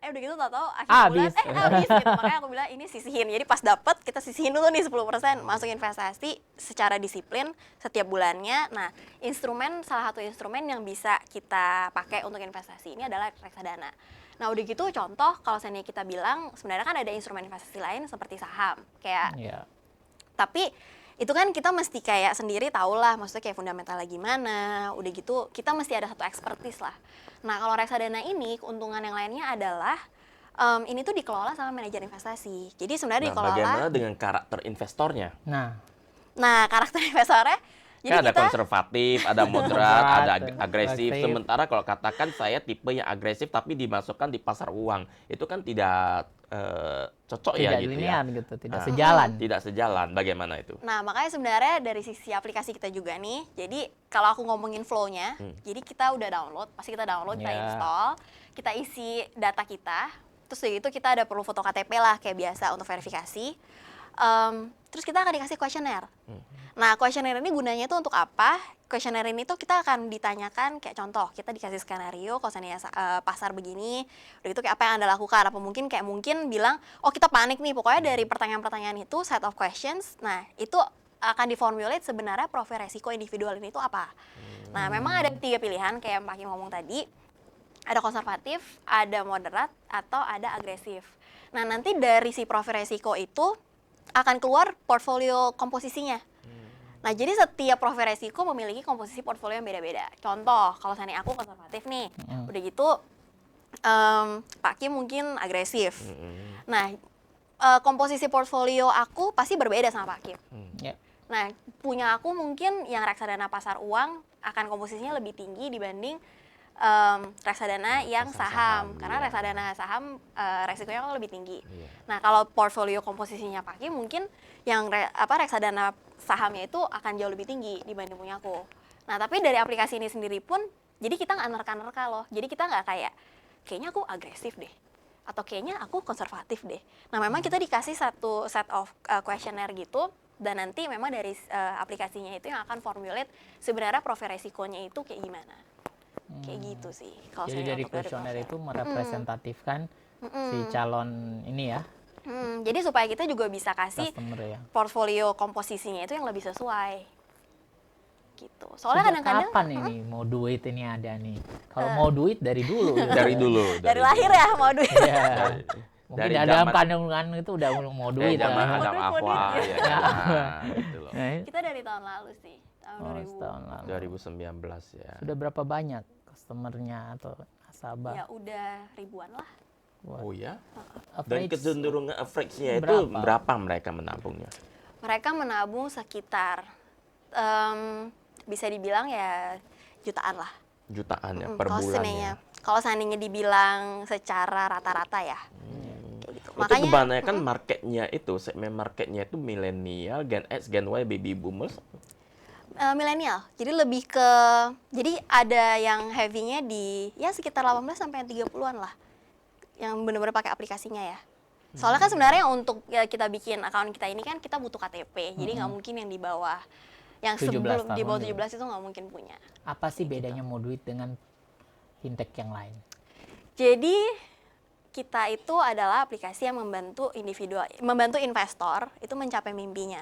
Udah gitu tau-tau akhir Habis. bulan, habis gitu. Makanya aku bilang ini sisihin. Jadi pas dapet, kita sisihin dulu nih 10%. Masuk investasi secara disiplin setiap bulannya. Nah, salah satu instrumen yang bisa kita pakai untuk investasi ini adalah reksadana. Nah, udah gitu contoh, kalau seandainya kita bilang, sebenarnya kan ada instrumen investasi lain seperti saham. Kayak Iya. tapi itu kan kita mesti kayak sendiri tahu lah, maksudnya kayak fundamentalnya gimana, udah gitu kita mesti ada satu expertise lah. Nah, kalau reksadana ini keuntungan yang lainnya adalah ini tuh dikelola sama manajer investasi. Jadi sebenarnya Nah, bagaimana dikelola. dengan karakter investornya? Nah, karakter investornya, jadi Kan ada kita konservatif, ada moderat, ada agresif. agresif. Sementara kalau katakan saya tipe yang agresif tapi dimasukkan di pasar uang, itu kan tidak cocok ya Tidak gitu linear ya. gitu, tidak Ah, sejalan. Tidak sejalan. Bagaimana itu? Nah, makanya sebenarnya dari sisi aplikasi kita juga nih, jadi kalau aku ngomongin flow-nya, jadi kita udah download, pasti kita download, kita Ya. install, kita isi data kita, terus dari itu kita ada perlu foto KTP lah kayak biasa untuk verifikasi. Terus kita akan dikasih kuesioner. Nah, kuesioner ini gunanya itu untuk apa? Kuesioner ini tuh kita akan ditanyakan kayak contoh, kita dikasih skenario, kalau seandainya pasar begini, udah itu kayak apa yang Anda lakukan? Apa mungkin bilang, oh kita panik nih, pokoknya dari pertanyaan-pertanyaan itu, set of questions, nah itu akan diformulate sebenarnya profil resiko individual ini itu apa. Nah, memang ada 3 pilihan kayak yang Pak Kim ngomong tadi, ada konservatif, ada moderat, atau ada agresif. Nah, nanti dari si profil resiko itu akan keluar portfolio komposisinya. Nah, jadi setiap profil resiko memiliki komposisi portfolio yang beda-beda. Contoh, kalau seandainya aku konservatif nih, udah gitu Pak Kim mungkin agresif. Nah, komposisi portfolio aku pasti berbeda sama Pak Kim. Ya. Nah, punya aku mungkin yang reksadana pasar uang akan komposisinya lebih tinggi dibanding reksadana yang saham. Karena iya. reksadana saham resikonya kan lebih tinggi. Iya. Nah, kalau portfolio komposisinya Pak Kim mungkin yang reksadana sahamnya itu akan jauh lebih tinggi dibanding punya aku. Nah, tapi dari aplikasi ini sendiri pun, jadi kita nggak nerka-nerka loh. Jadi kita nggak kayak, kayaknya aku agresif deh. Atau kayaknya aku konservatif deh. Nah, memang kita dikasih satu set of questionnaire gitu, dan nanti memang dari aplikasinya itu yang akan formulate sebenarnya profil resikonya itu kayak gimana. Kayak gitu sih. Kalau Jadi saya dari untuk dari kuesioner profil. itu merepresentatifkan si calon ini ya, Jadi supaya kita juga bisa kasih customer ya. portfolio komposisinya itu yang lebih sesuai. gitu. Soalnya Sejak kadang-kadang kapan ini mau duit ini ada nih? Kalau mau duit dari dulu. Dari dulu. dari lahir ya mau duit. Iya. Dari, Mungkin dari dalam zaman- kandungan itu udah mau duit zaman lah. Adam Mau duit, Hawa ya. ya kan. Nah, gitu loh. Nah, Kita dari tahun lalu sih, tahun oh, 2000. setahun lalu. 2019 ya. Sudah berapa banyak customernya atau nasabah? Ya udah ribuan lah. Wah, Oh ya. Dan average kecenderungan average-nya itu berapa? berapa mereka menabungnya? Mereka menabung sekitar bisa dibilang ya jutaan lah. Jutaan ya per Kalau bulan seandainya, ya. kalau seandainya dibilang secara rata-rata ya. Kayak gitu. Itu kebanyakan marketnya itu, segmen marketnya itu milenial, Gen X, Gen Y, baby boomers. Milenial. Jadi lebih ke, jadi ada yang heavy-nya di ya sekitar 18 sampai 30-an lah. Yang benar-benar pakai aplikasinya ya. Soalnya kan sebenarnya untuk ya, kita bikin akun kita ini kan kita butuh KTP. Jadi nggak mungkin yang di bawah, yang 17 sebelum di bawah tahun 17 itu nggak mungkin punya. Apa sih bedanya mau duit dengan fintech yang lain? Jadi kita itu adalah aplikasi yang membantu individual, membantu investor itu mencapai mimpinya.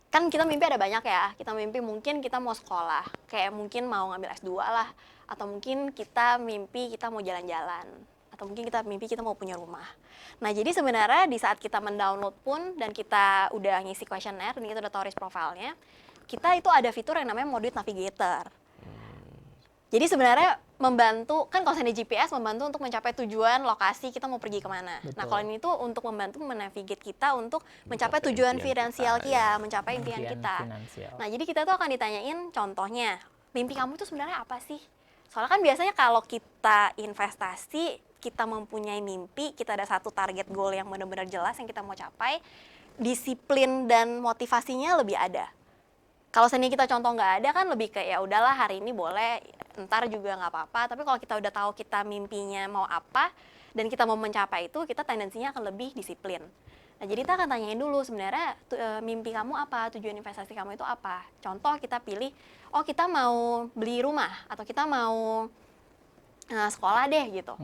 Kan kita mimpi ada banyak ya. Kita mimpi mungkin kita mau sekolah, kayak mungkin mau ngambil S2 lah, atau mungkin kita mimpi kita mau jalan-jalan, atau mungkin kita mimpi kita mau punya rumah. Nah, jadi sebenarnya di saat kita mendownload pun dan kita udah ngisi questionnaire dan kita udah tahu risk profile-nya, kita itu ada fitur yang namanya Moduit Navigator. Jadi sebenarnya membantu, kan kalau misalnya GPS membantu untuk mencapai tujuan lokasi kita mau pergi kemana. Nah, Betul. kalau ini tuh untuk membantu menavigate kita untuk mencapai Mencapai tujuan impian finansial kita, kita, mencapai impian Impian kita. finansial. Nah, jadi kita tuh akan ditanyain contohnya, mimpi kamu tuh sebenarnya apa sih? Soalnya kan biasanya kalau kita investasi, kita mempunyai mimpi, kita ada satu target goal yang benar-benar jelas yang kita mau capai, disiplin dan motivasinya lebih ada. Kalau seandainya kita contoh nggak ada kan lebih kayak ya udahlah hari ini boleh, ntar juga nggak apa-apa. Tapi kalau kita udah tahu kita mimpinya mau apa dan kita mau mencapai itu, kita tendensinya akan lebih disiplin. Nah, jadi kita akan tanyain dulu sebenarnya mimpi kamu apa, tujuan investasi kamu itu apa. Contoh kita pilih, oh kita mau beli rumah atau kita mau sekolah deh gitu.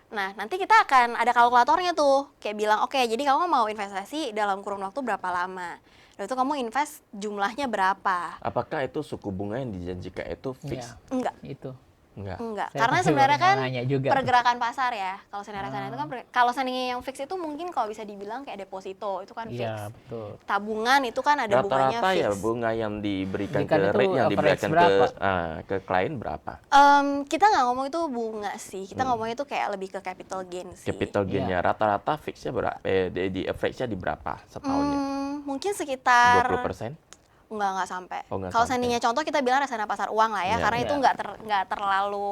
Nah, nanti kita akan ada kalkulatornya tuh, kayak bilang, oke, jadi kamu mau investasi dalam kurun waktu berapa lama? Dan itu kamu invest jumlahnya berapa? Apakah itu suku bunga yang dijanjikan itu fix? Iya, Enggak, itu. Enggak. enggak. Saya Karena tadi sebenarnya mau kan nanya juga tuh. pergerakan pasar ya. Kalau sana itu kan, kalau seandainya yang fix itu mungkin kalau bisa dibilang kayak deposito, itu kan fix. Iya, betul. Tabungan itu kan ada bunganya Rata-rata fix. ya bunga yang diberikan Berikan ke itu rate yang average diberikan berapa? ke klien berapa? Kita nggak ngomong itu bunga sih, kita ngomong itu kayak lebih ke capital gain sih. Capital gain-nya rata-rata fixnya berapa? Di average-nya di berapa setahunnya? Mungkin sekitar 20%? nggak sampai. Oh, nggak Kalau sampai. seandainya contoh kita bilang reksadana pasar uang lah ya, Iya, karena iya. itu nggak terlalu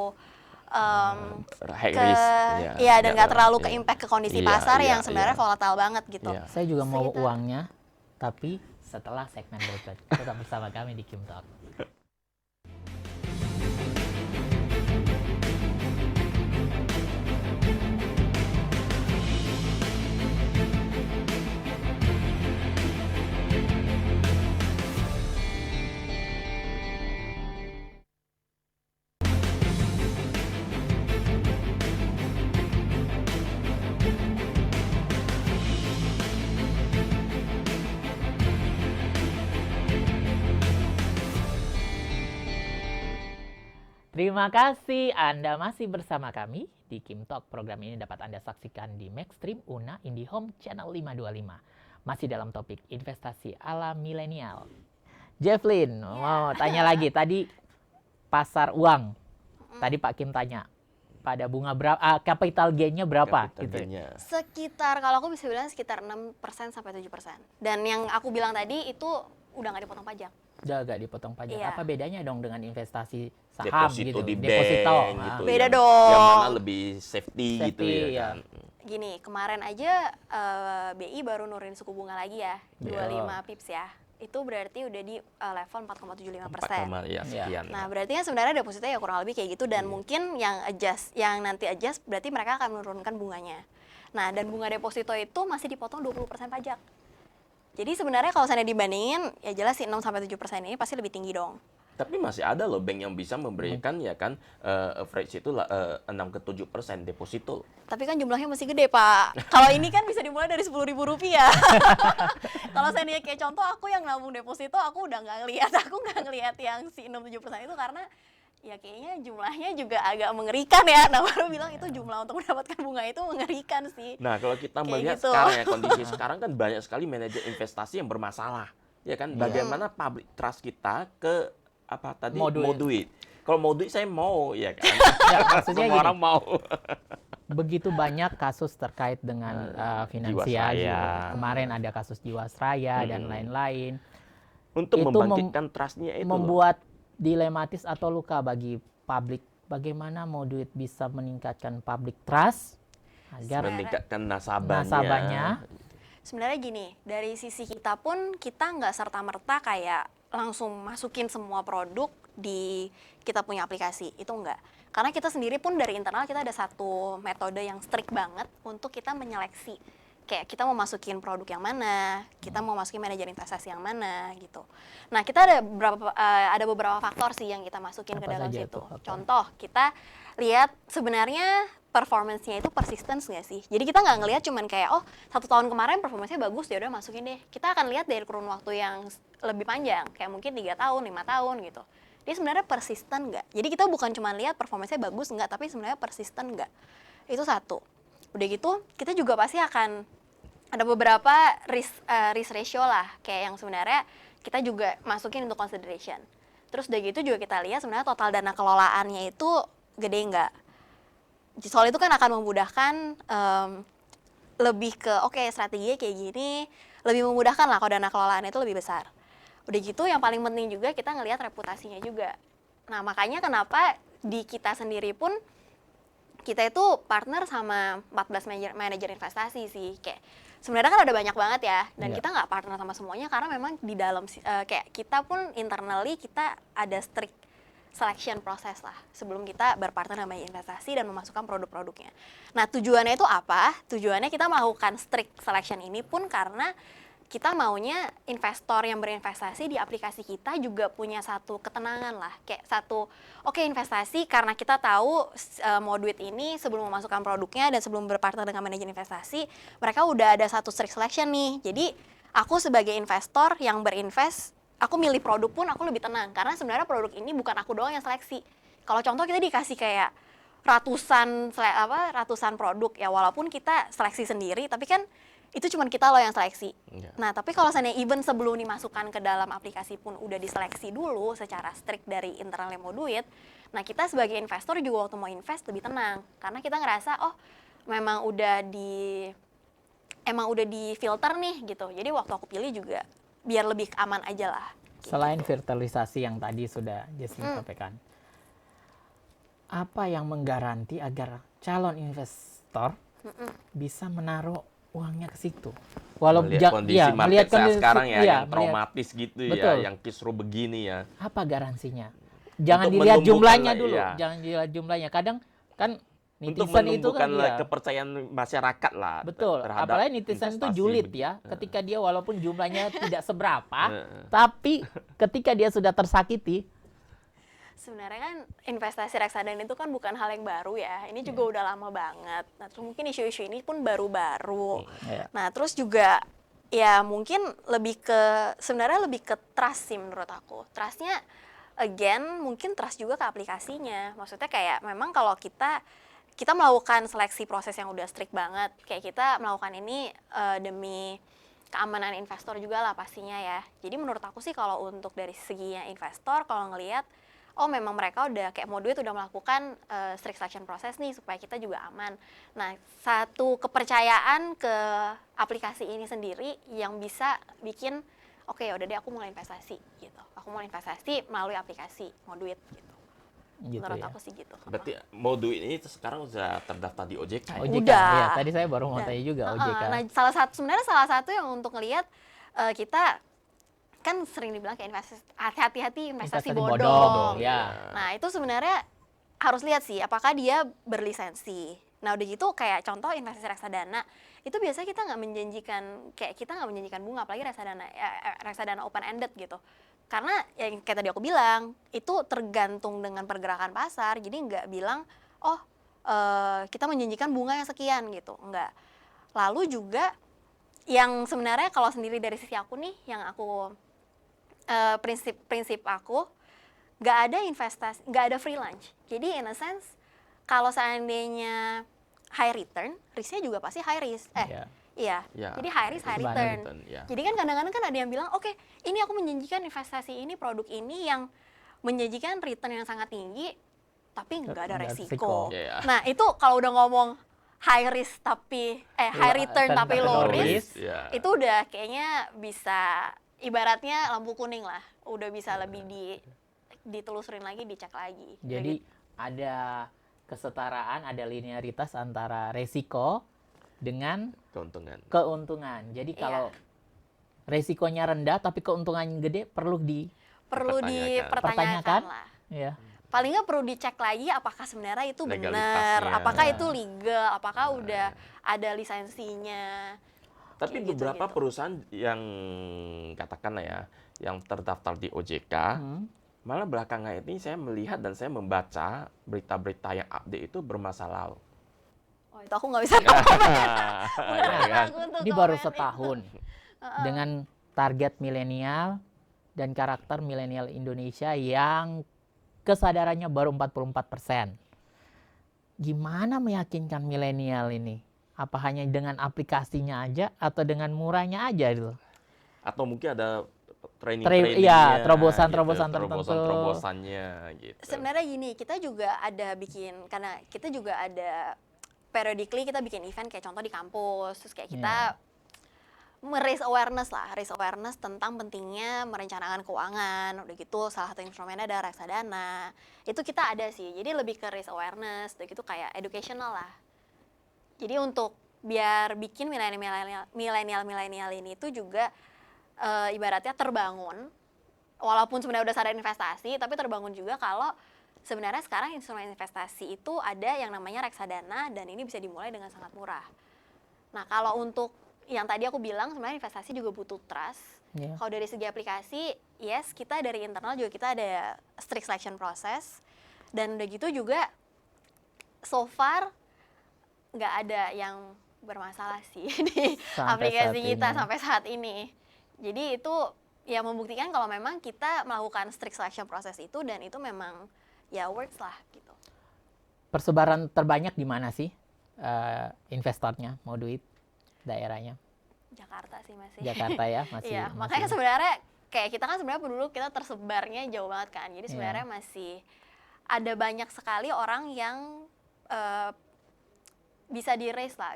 High ke risk. iya dan nggak terlalu ke iya. impact ke kondisi Iya, pasar iya, yang sebenarnya iya. volatile banget gitu. Iya. Saya juga mau Sekitar. uangnya, tapi setelah segmen berikut. Tetap bersama kami di Kim Talk. Terima kasih Anda masih bersama kami di Kim Talk. Program ini dapat Anda saksikan di Maxstream Una IndiHome Channel 525. Masih dalam topik investasi ala milenial. Jefflyn, mau tanya lagi. Tadi pasar uang. Tadi Pak Kim tanya. Pada bunga berapa, capital gain-nya berapa? Capital Gitu. gain-nya. Sekitar kalau aku bisa bilang sekitar 6% sampai 7%. Dan yang aku bilang tadi itu udah nggak dipotong pajak. Udah agak dipotong pajak. Iya. Apa bedanya dong dengan investasi saham Deposito gitu? di Deposito. bank Ah. gitu. Beda yang- dong. Yang mana lebih safety gitu Safety, ya iya. kan. Gini, kemarin aja BI baru nurunin suku bunga lagi ya, 25 pips ya. Itu berarti udah di level 4,75%. 4, ya sekian. Nah, berarti kan sebenarnya deposito ya kurang lebih kayak gitu dan mungkin yang nanti adjust berarti mereka akan menurunkan bunganya. Nah, dan bunga deposito itu masih dipotong 20% pajak. Jadi sebenarnya kalau saya dibandingin ya jelas sih 6 sampai 7% ini pasti lebih tinggi dong. Tapi masih ada loh bank yang bisa memberikan ya kan average itu 6 ke 7% deposito. Tapi kan jumlahnya masih gede, Pak. Kalau ini kan bisa dimulai dari Rp10.000. Kalau saya nih kayak contoh, aku yang nabung deposito, aku udah nggak ngelihat yang si 6-7% itu, karena ya kayaknya jumlahnya juga agak mengerikan ya. Nah, baru bilang itu jumlah untuk mendapatkan bunga itu mengerikan sih. Nah, kalau kita Kayak melihat gitu. sekarang ya kondisi sekarang kan banyak sekali manajer investasi yang bermasalah. Ya kan, bagaimana public trust kita ke apa tadi Mau duit. Kalau mau duit saya mau ya kan. Ya, maksudnya Semua gini, orang mau. begitu banyak kasus terkait dengan finansial. Jiwasraya. Kemarin ada kasus Jiwasraya dan lain-lain. Untuk Itu membangkitkan trust-nya itu loh. Membuat dilematis atau luka bagi publik. Bagaimana mau duit bisa meningkatkan public trust agar meningkatkan nasabahnya. nasabahnya Sebenarnya gini, dari sisi kita pun kita nggak serta-merta kayak langsung masukin semua produk di kita punya aplikasi, itu enggak. Karena kita sendiri pun dari internal kita ada satu metode yang strict banget untuk kita menyeleksi. Kayak kita mau masukin produk yang mana, kita mau masukin manajer investasi yang mana gitu. Nah, kita ada beberapa faktor sih yang kita masukin ke Apa dalam saja situ. itu faktor? Contoh, kita lihat sebenarnya performance-nya itu persistence nggak sih? Jadi kita nggak ngelihat cuman kayak, oh 1 tahun kemarin performance-nya bagus, ya udah masukin deh. Kita akan lihat dari kurun waktu yang lebih panjang, kayak mungkin 3 tahun, 5 tahun gitu. Dia sebenarnya persisten nggak? Jadi kita bukan cuma lihat performance-nya bagus nggak, tapi sebenarnya persisten nggak? Itu satu. Udah gitu, kita juga pasti akan ada beberapa risk ratio lah, kayak yang sebenarnya kita juga masukin untuk consideration. Terus udah gitu juga kita lihat sebenarnya total dana kelolaannya itu gede nggak. Soal itu kan akan memudahkan lebih ke oke, strateginya kayak gini, lebih memudahkan lah kalau dana kelolaannya itu lebih besar. Udah gitu yang paling penting juga kita ngelihat reputasinya juga. Nah, makanya kenapa di kita sendiri pun kita itu partner sama 14 manajer investasi sih. Kayak sebenarnya kan ada banyak banget ya, dan Iya. kita nggak partner sama semuanya karena memang di dalam kayak kita pun internally kita ada strict selection proses lah sebelum kita berpartner sama investasi dan memasukkan produk-produknya. Nah, tujuannya itu apa? Tujuannya kita melakukan strict selection ini pun karena kita maunya investor yang berinvestasi di aplikasi kita juga punya satu ketenangan lah. Kayak satu, oke, investasi karena kita tahu mau duit ini sebelum memasukkan produknya dan sebelum berpartner dengan manajer investasi, mereka udah ada satu strict selection nih. Jadi aku sebagai investor yang berinvest, aku milih produk pun aku lebih tenang. Karena sebenarnya produk ini bukan aku doang yang seleksi. Kalau contoh kita dikasih kayak ratusan produk ya, walaupun kita seleksi sendiri, tapi kan itu cuma kita loh yang seleksi. Iya. Nah, tapi kalau seandainya even sebelum dimasukkan ke dalam aplikasi pun udah diseleksi dulu secara strict dari internal yang mau duit, nah kita sebagai investor juga waktu mau invest lebih tenang. Karena kita ngerasa, oh memang udah di filter nih gitu. Jadi waktu aku pilih juga biar lebih aman aja lah. selain virtualisasi yang tadi sudah Jesslyn sampaikan, apa yang menggaranti agar calon investor bisa menaruh uangnya ke situ? Melihat kondisi market saat sekarang ya, yang melihat- traumatis gitu Betul. ya, yang kisruh begini ya. apa garansinya? Jangan Untuk dilihat menumbuhkan jumlahnya lah, dulu, iya. jangan dilihat jumlahnya. Kadang kan Untuk netizen itu menumbuhkan kan ya, kepercayaan masyarakat lah betul. terhadap Apalagi netizen itu investasi julid begini. ya. Ketika dia walaupun jumlahnya tidak seberapa, Heeh. tapi ketika dia sudah tersakiti, Sebenarnya kan investasi reksadana itu kan bukan hal yang baru ya. Ini juga udah lama banget. Nah, terus mungkin isu-isu ini pun baru-baru. ya, Nah, terus juga ya mungkin sebenarnya lebih ke trust sih menurut aku. Trustnya again mungkin trust juga ke aplikasinya. Maksudnya kayak memang kalau kita melakukan seleksi proses yang udah strict banget. Kayak kita melakukan ini demi keamanan investor juga lah pastinya ya. Jadi menurut aku sih kalau untuk dari seginya investor, kalau ngelihat oh memang mereka udah kayak mau duit udah melakukan strict selection proses nih supaya kita juga aman. Nah, satu kepercayaan ke aplikasi ini sendiri yang bisa bikin oke, ya udah deh aku mulai investasi gitu. Aku mulai investasi melalui aplikasi mau duit gitu. gitu Menurut ya. aku sih gitu. Berarti mau duit ini sekarang sudah terdaftar di OJK. OJK, Udah. ya. Tadi saya baru mau Dan- tanya juga Heeh, OJK. Nah, sebenarnya salah satu yang untuk ngelihat kita kan sering dibilang kayak hati-hati investasi bodong. ya. Nah, itu sebenarnya harus lihat sih apakah dia berlisensi. Nah, udah gitu kayak contoh investasi reksadana, itu biasanya kita nggak menjanjikan bunga, apalagi reksadana open ended gitu. Karena yang kayak tadi aku bilang, itu tergantung dengan pergerakan pasar. Jadi nggak bilang, oh kita menjanjikan bunga yang sekian gitu, enggak. Lalu juga yang sebenarnya kalau sendiri dari sisi aku nih, yang aku prinsip aku, nggak ada investasi, nggak ada free lunch. Jadi in a sense, kalau seandainya high return, risknya juga pasti high risk. Iya. Iya. Ya, Jadi high risk, high Sebenarnya return. return, ya. Jadi kan kadang-kadang kan ada yang bilang, oke, ini aku menjanjikan investasi ini, produk ini yang menjanjikan return yang sangat tinggi, tapi nggak ada Nggak resiko. resiko. Iya. Nah itu kalau udah ngomong high risk tapi high return tapi low risk, Ya. itu udah kayaknya bisa ibaratnya lampu kuning lah, udah bisa lebih ditelusurin lagi, dicek lagi. Jadi ada kesetaraan, ada linearitas antara resiko dengan Keuntungan. keuntungan. Jadi kalau resikonya rendah tapi keuntungannya gede perlu dipertanyakan Pertanyakan. lah. ya. Paling nggak perlu dicek lagi apakah sebenarnya itu benar, Legalitasnya. apakah itu legal, apakah udah ada lisensinya. Tapi Kayak beberapa gitu-gitu. perusahaan yang katakanlah ya, yang terdaftar di OJK, malah belakangan ini saya melihat dan saya membaca berita-berita yang update itu bermasalah. Oh itu aku nggak bisa komen. Ya kan? Aku untuk Ini baru komen itu. setahun dengan target milenial dan karakter milenial Indonesia yang kesadarannya baru 44%. Gimana meyakinkan milenial ini? Apa hanya dengan aplikasinya aja atau dengan murahnya aja gitu? Atau mungkin ada Iya, terobosan-terobosan tertentu. terobosannya gitu. Sebenarnya gini, kita juga ada bikin, karena kita juga ada periodically kita bikin event kayak contoh di kampus, terus kayak kita raise awareness tentang pentingnya merencanakan keuangan. Udah gitu salah satu instrumennya ada reksadana. Itu kita ada sih. Jadi lebih ke raise awareness, udah gitu kayak educational lah. Jadi untuk biar bikin milenial ini tuh juga ibaratnya terbangun, walaupun sebenarnya udah sadar investasi, tapi terbangun juga kalau sebenarnya sekarang instrumen investasi itu ada yang namanya reksadana dan ini bisa dimulai dengan sangat murah. Nah kalau untuk yang tadi aku bilang sebenarnya investasi juga butuh trust. Yeah. Kalau dari segi aplikasi, yes kita dari internal juga kita ada strict selection process dan udah gitu juga so far nggak ada yang bermasalah sih di aplikasi kita sampai saat ini. Jadi itu ya membuktikan kalau memang kita melakukan strict selection process itu dan itu memang ya works lah gitu. Persebaran terbanyak di mana sih investornya mau duit? Daerahnya Jakarta sih masih. Jakarta ya masih. Iya, makanya sebenarnya kayak kita kan sebenarnya dulu kita tersebarnya jauh banget kan. Jadi sebenarnya masih ada banyak sekali orang yang bisa di-raise lah,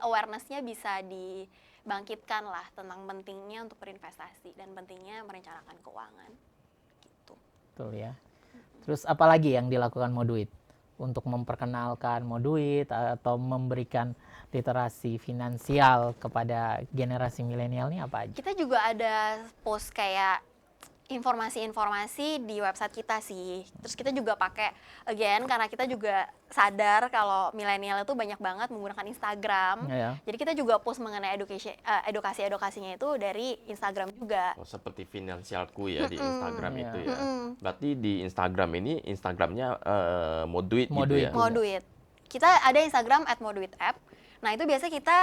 awareness-nya bisa dibangkitkan lah tentang pentingnya untuk berinvestasi dan pentingnya merencanakan keuangan gitu. Betul ya. Terus apa lagi yang dilakukan Moduit untuk memperkenalkan Moduit atau memberikan literasi finansial kepada generasi milenial ini apa aja? Kita juga ada post kayak informasi-informasi di website kita sih. Terus kita juga pakai, again, karena kita juga sadar kalau milenial itu banyak banget menggunakan Instagram. Ya. Jadi kita juga post mengenai edukasinya itu dari Instagram juga. Oh, seperti finansialku ya di Instagram Iya. itu ya. Berarti di Instagram ini Instagramnya Moduit gitu Moduit. ya. Moduit. Kita ada Instagram @moduitapp. Nah itu biasa kita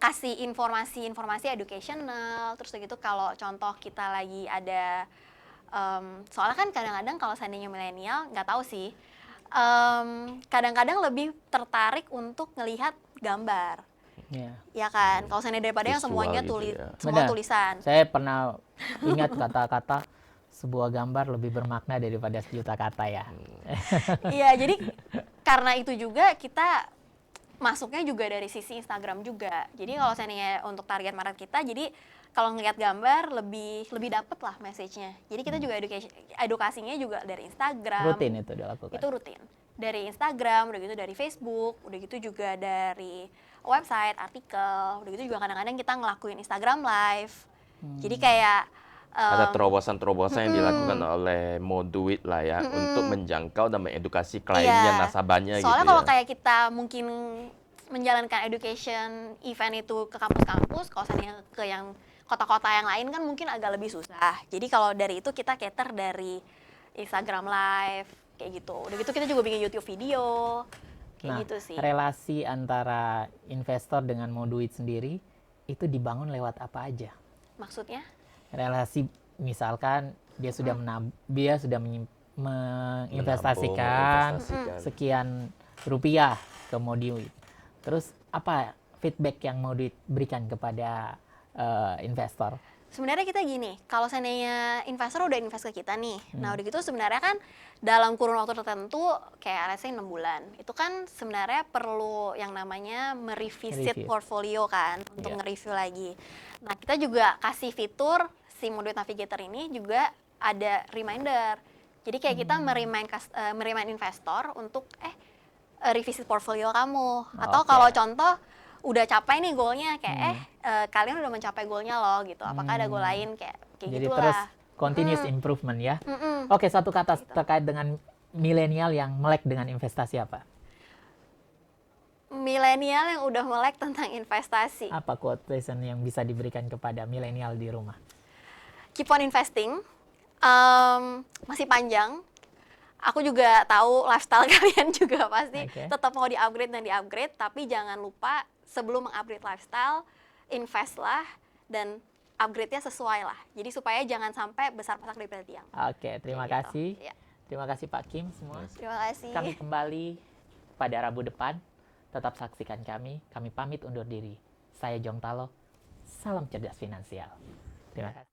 kasih informasi educational, terus gitu kalau contoh kita lagi ada, soalnya kan kadang-kadang kalau seandainya milenial, nggak tahu sih, kadang-kadang lebih tertarik untuk ngelihat gambar, ya kan? Kalau seandainya daripada yang Visual semuanya gitu semua Benar. tulisan. Saya pernah ingat kata-kata sebuah gambar lebih bermakna daripada sejuta kata ya. Iya, jadi karena itu juga kita masuknya juga dari sisi Instagram juga. Jadi kalau seandainya untuk target market kita, jadi kalau ngelihat gambar lebih dapet lah message-nya. Jadi kita juga edukasinya juga dari Instagram. Rutin itu dilakukan. Itu rutin. Dari Instagram, udah gitu dari Facebook, udah gitu juga dari website, artikel, udah gitu juga kadang-kadang kita ngelakuin Instagram live. Jadi kayak Ada terobosan-terobosan yang dilakukan oleh Moduit lah ya untuk menjangkau dan mengedukasi kliennya, nasabahnya gitu ya. Soalnya kalau kayak kita mungkin menjalankan education event itu ke kampus-kampus, kalau kota-kota yang lain kan mungkin agak lebih susah. Jadi kalau dari itu kita cater dari Instagram Live kayak gitu. Udah gitu kita juga bikin YouTube video kayak gitu sih. Relasi antara investor dengan mau duit sendiri itu dibangun lewat apa aja? Maksudnya? Relasi misalkan dia sudah menginvestasikan menginvestasikan. sekian rupiah ke Moduit. Terus apa feedback yang Moduit berikan kepada investor? Sebenarnya kita gini, kalau seandainya investor udah invest ke kita nih, nah udah gitu sebenarnya kan dalam kurun waktu tertentu, kayak let's say 6 bulan, itu kan sebenarnya perlu yang namanya merevisit Review. portfolio kan, untuk Iya. nge-review lagi. Nah kita juga kasih fitur, si Moduit Navigator ini juga ada reminder. Jadi kayak kita merimain investor untuk revisit portfolio kamu. Atau Oke. kalau contoh udah capai nih goalnya kayak kalian udah mencapai goalnya loh gitu. Apakah ada goal lain kayak Jadi gitulah. terus continuous improvement ya. Mm-mm. Oke, satu kata Gitu. terkait dengan milenial yang melek dengan investasi apa? Milenial yang udah melek tentang investasi. Apa quotation yang bisa diberikan kepada milenial di rumah? Keep on investing. Masih panjang. Aku juga tahu lifestyle kalian juga pasti Oke. tetap mau di-upgrade dan di-upgrade, tapi jangan lupa sebelum meng-upgrade lifestyle, invest lah dan upgrade-nya sesuai lah. Jadi supaya jangan sampai besar pasak daripada tiang. Oke, terima Kayak gitu. kasih. Iya. Terima kasih Pak Kim semua. Terima kasih. Kami kembali pada Rabu depan. Tetap saksikan kami. Kami pamit undur diri. Saya Jong Talo. Salam cerdas finansial. Terima kasih.